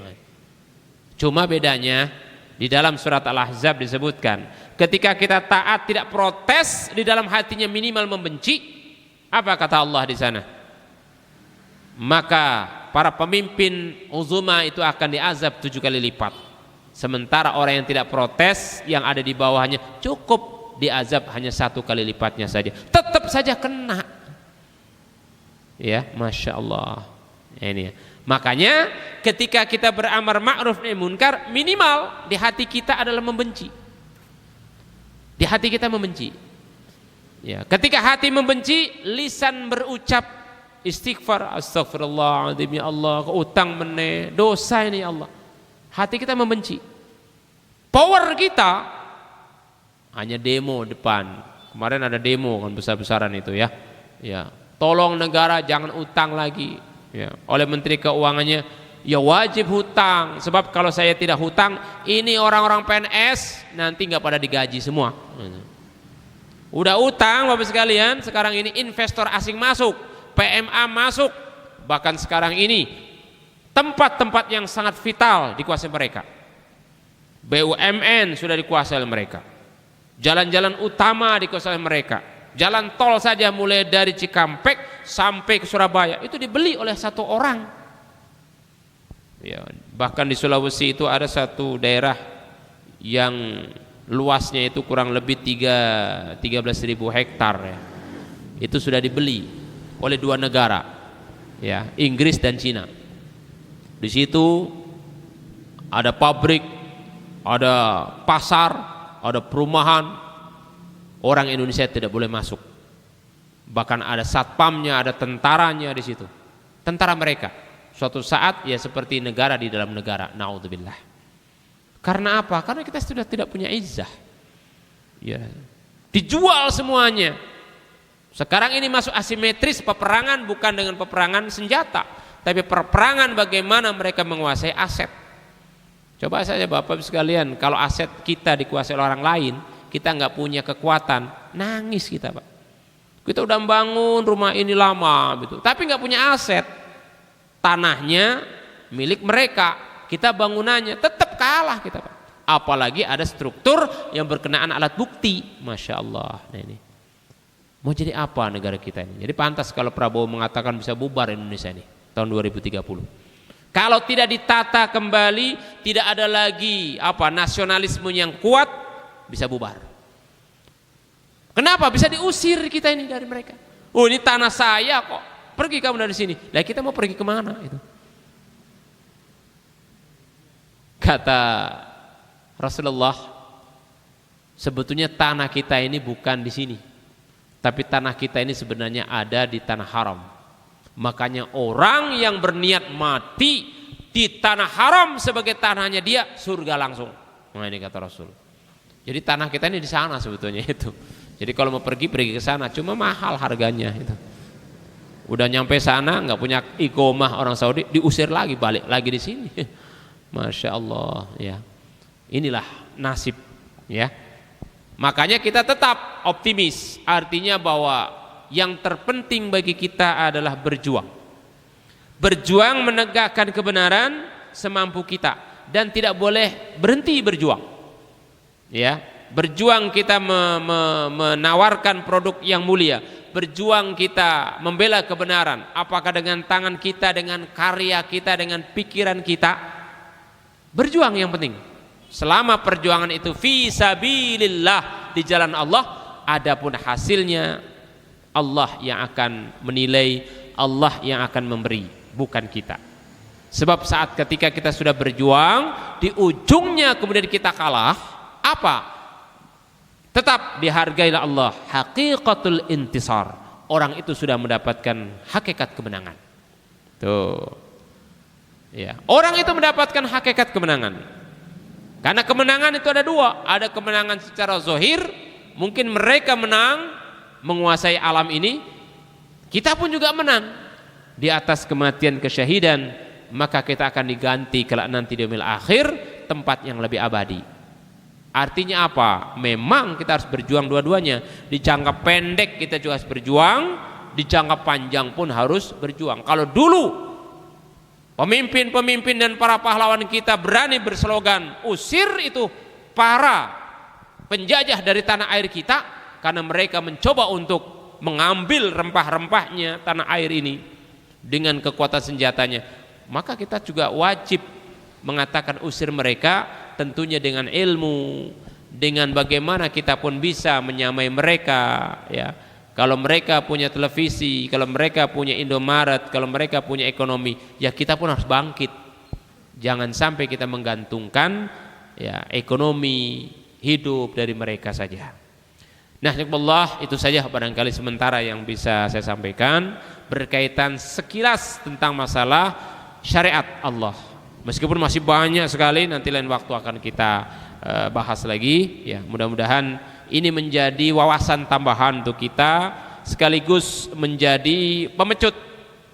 Cuma bedanya di dalam surat Al-Ahzab disebutkan, ketika kita taat tidak protes, di dalam hatinya minimal membenci. Apa kata Allah di sana? Maka para pemimpin uzuma itu akan diazab 7 kali lipat. Sementara orang yang tidak protes, yang ada di bawahnya cukup diazab hanya 1 kali lipatnya saja, tetap saja kena. Ya, masya Allah. Ini ya. Makanya ketika kita beramar ma'ruf nahi munkar, minimal di hati kita adalah membenci. Di hati kita membenci. Ya, ketika hati membenci, lisan berucap istighfar, astagfirullahaladzim, ya Allah, utang meneh, dosa ini ya Allah. Hati kita membenci. Power kita hanya demo depan. Kemarin ada demo kan besar-besaran itu ya. Ya, tolong negara jangan utang lagi. Ya, oleh Menteri Keuangannya, ya wajib hutang. Sebab kalau saya tidak hutang, ini orang-orang PNS nanti nggak pada digaji semua. Udah utang Bapak sekalian, sekarang ini investor asing masuk, PMA masuk. Bahkan sekarang ini tempat-tempat yang sangat vital dikuasai mereka. BUMN sudah dikuasai oleh mereka. Jalan-jalan utama dikuasai mereka. Jalan tol saja mulai dari Cikampek sampai ke Surabaya itu dibeli oleh satu orang. Ya, bahkan di Sulawesi itu ada satu daerah yang luasnya itu kurang lebih 13.000 hektar ya. Itu sudah dibeli oleh 2 negara. Ya, Inggris dan Cina. Di situ ada pabrik, ada pasar, ada perumahan. Orang Indonesia tidak boleh masuk. Bahkan ada satpamnya, ada tentaranya di situ. Tentara mereka. Suatu saat ya seperti negara di dalam negara. Naudzubillah. Karena apa? Karena kita sudah tidak punya izzah. Ya. Dijual semuanya. Sekarang ini masuk asimetris, peperangan bukan dengan peperangan senjata, tapi peperangan bagaimana mereka menguasai aset. Coba saja Bapak sekalian, kalau aset kita dikuasai oleh orang lain, kita nggak punya kekuatan, nangis kita Pak. Kita udah bangun rumah ini lama gitu, tapi nggak punya aset. Tanahnya milik mereka, kita bangunannya tetap kalah kita Pak. apalagi ada struktur yang berkenaan alat bukti. Masya Allah. Nah ini mau jadi apa negara kita ini? Jadi pantas kalau Prabowo mengatakan bisa bubar Indonesia ini tahun 2030. Kalau tidak ditata kembali, tidak ada lagi nasionalisme yang kuat, bisa bubar. Kenapa? Bisa diusir kita ini dari mereka. Oh, ini tanah saya kok, pergi kamu dari sini. Lah kita mau pergi kemana itu? Kata Rasulullah, sebetulnya tanah kita ini bukan di sini, tapi tanah kita ini sebenarnya ada di tanah haram. Makanya orang yang berniat mati di tanah haram sebagai tanahnya dia, surga langsung. Nah ini kata Rasul. Jadi tanah kita ini di sana sebetulnya itu. Jadi kalau mau pergi ke sana, cuma mahal harganya itu. Udah nyampe sana nggak punya iqomah orang Saudi, diusir lagi, balik lagi di sini. Masya Allah ya. Inilah nasib ya. Makanya kita tetap optimis, artinya bahwa yang terpenting bagi kita adalah berjuang. Berjuang menegakkan kebenaran semampu kita dan tidak boleh berhenti berjuang. Ya, berjuang kita menawarkan produk yang mulia, berjuang kita membela kebenaran, apakah dengan tangan kita, dengan karya kita, dengan pikiran kita. Berjuang yang penting. Selama perjuangan itu fi sabilillah, di jalan Allah, adapun hasilnya Allah yang akan menilai, Allah yang akan memberi, bukan kita. Sebab saat ketika kita sudah berjuang, di ujungnya kemudian kita kalah, apa? Tetap dihargailah Allah, haqiqatul intisar. Orang itu sudah mendapatkan hakikat kemenangan. Tuh. Ya, orang itu mendapatkan hakikat kemenangan. Karena kemenangan itu ada dua, ada kemenangan secara zahir, mungkin mereka menang menguasai alam ini, kita pun juga menang di atas kematian kesyahidan, maka kita akan diganti kelak nanti di yaumil akhir tempat yang lebih abadi. Artinya apa? Memang kita harus berjuang dua-duanya. Di jangka pendek kita juga harus berjuang, di jangka panjang pun harus berjuang. Kalau dulu pemimpin-pemimpin dan para pahlawan kita berani berslogan usir itu para penjajah dari tanah air kita, karena mereka mencoba untuk mengambil rempah-rempahnya tanah air ini dengan kekuatan senjatanya, maka kita juga wajib mengatakan usir mereka, tentunya dengan ilmu, dengan bagaimana kita pun bisa menyamai mereka ya. Kalau mereka punya televisi, kalau mereka punya Indomaret, kalau mereka punya ekonomi, ya kita pun harus bangkit. Jangan sampai kita menggantungkan ya ekonomi hidup dari mereka saja. Nah, Allah, itu saja barangkali sementara yang bisa saya sampaikan berkaitan sekilas tentang masalah syariat Allah. Meskipun masih banyak sekali, nanti lain waktu akan kita bahas lagi ya. Mudah-mudahan ini menjadi wawasan tambahan untuk kita, sekaligus menjadi pemecut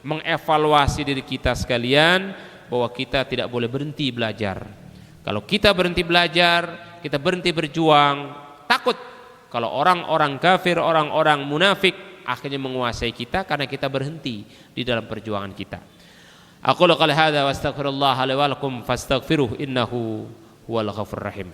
mengevaluasi diri kita sekalian, bahwa kita tidak boleh berhenti belajar. Kalau kita berhenti belajar, kita berhenti berjuang, takut kalau orang-orang kafir, orang-orang munafik akhirnya menguasai kita karena kita berhenti di dalam perjuangan kita. Aqulu qouli hadza wa astaghfirullah li wa lakum fastaghfiruh innahu huwal ghafurur rahim.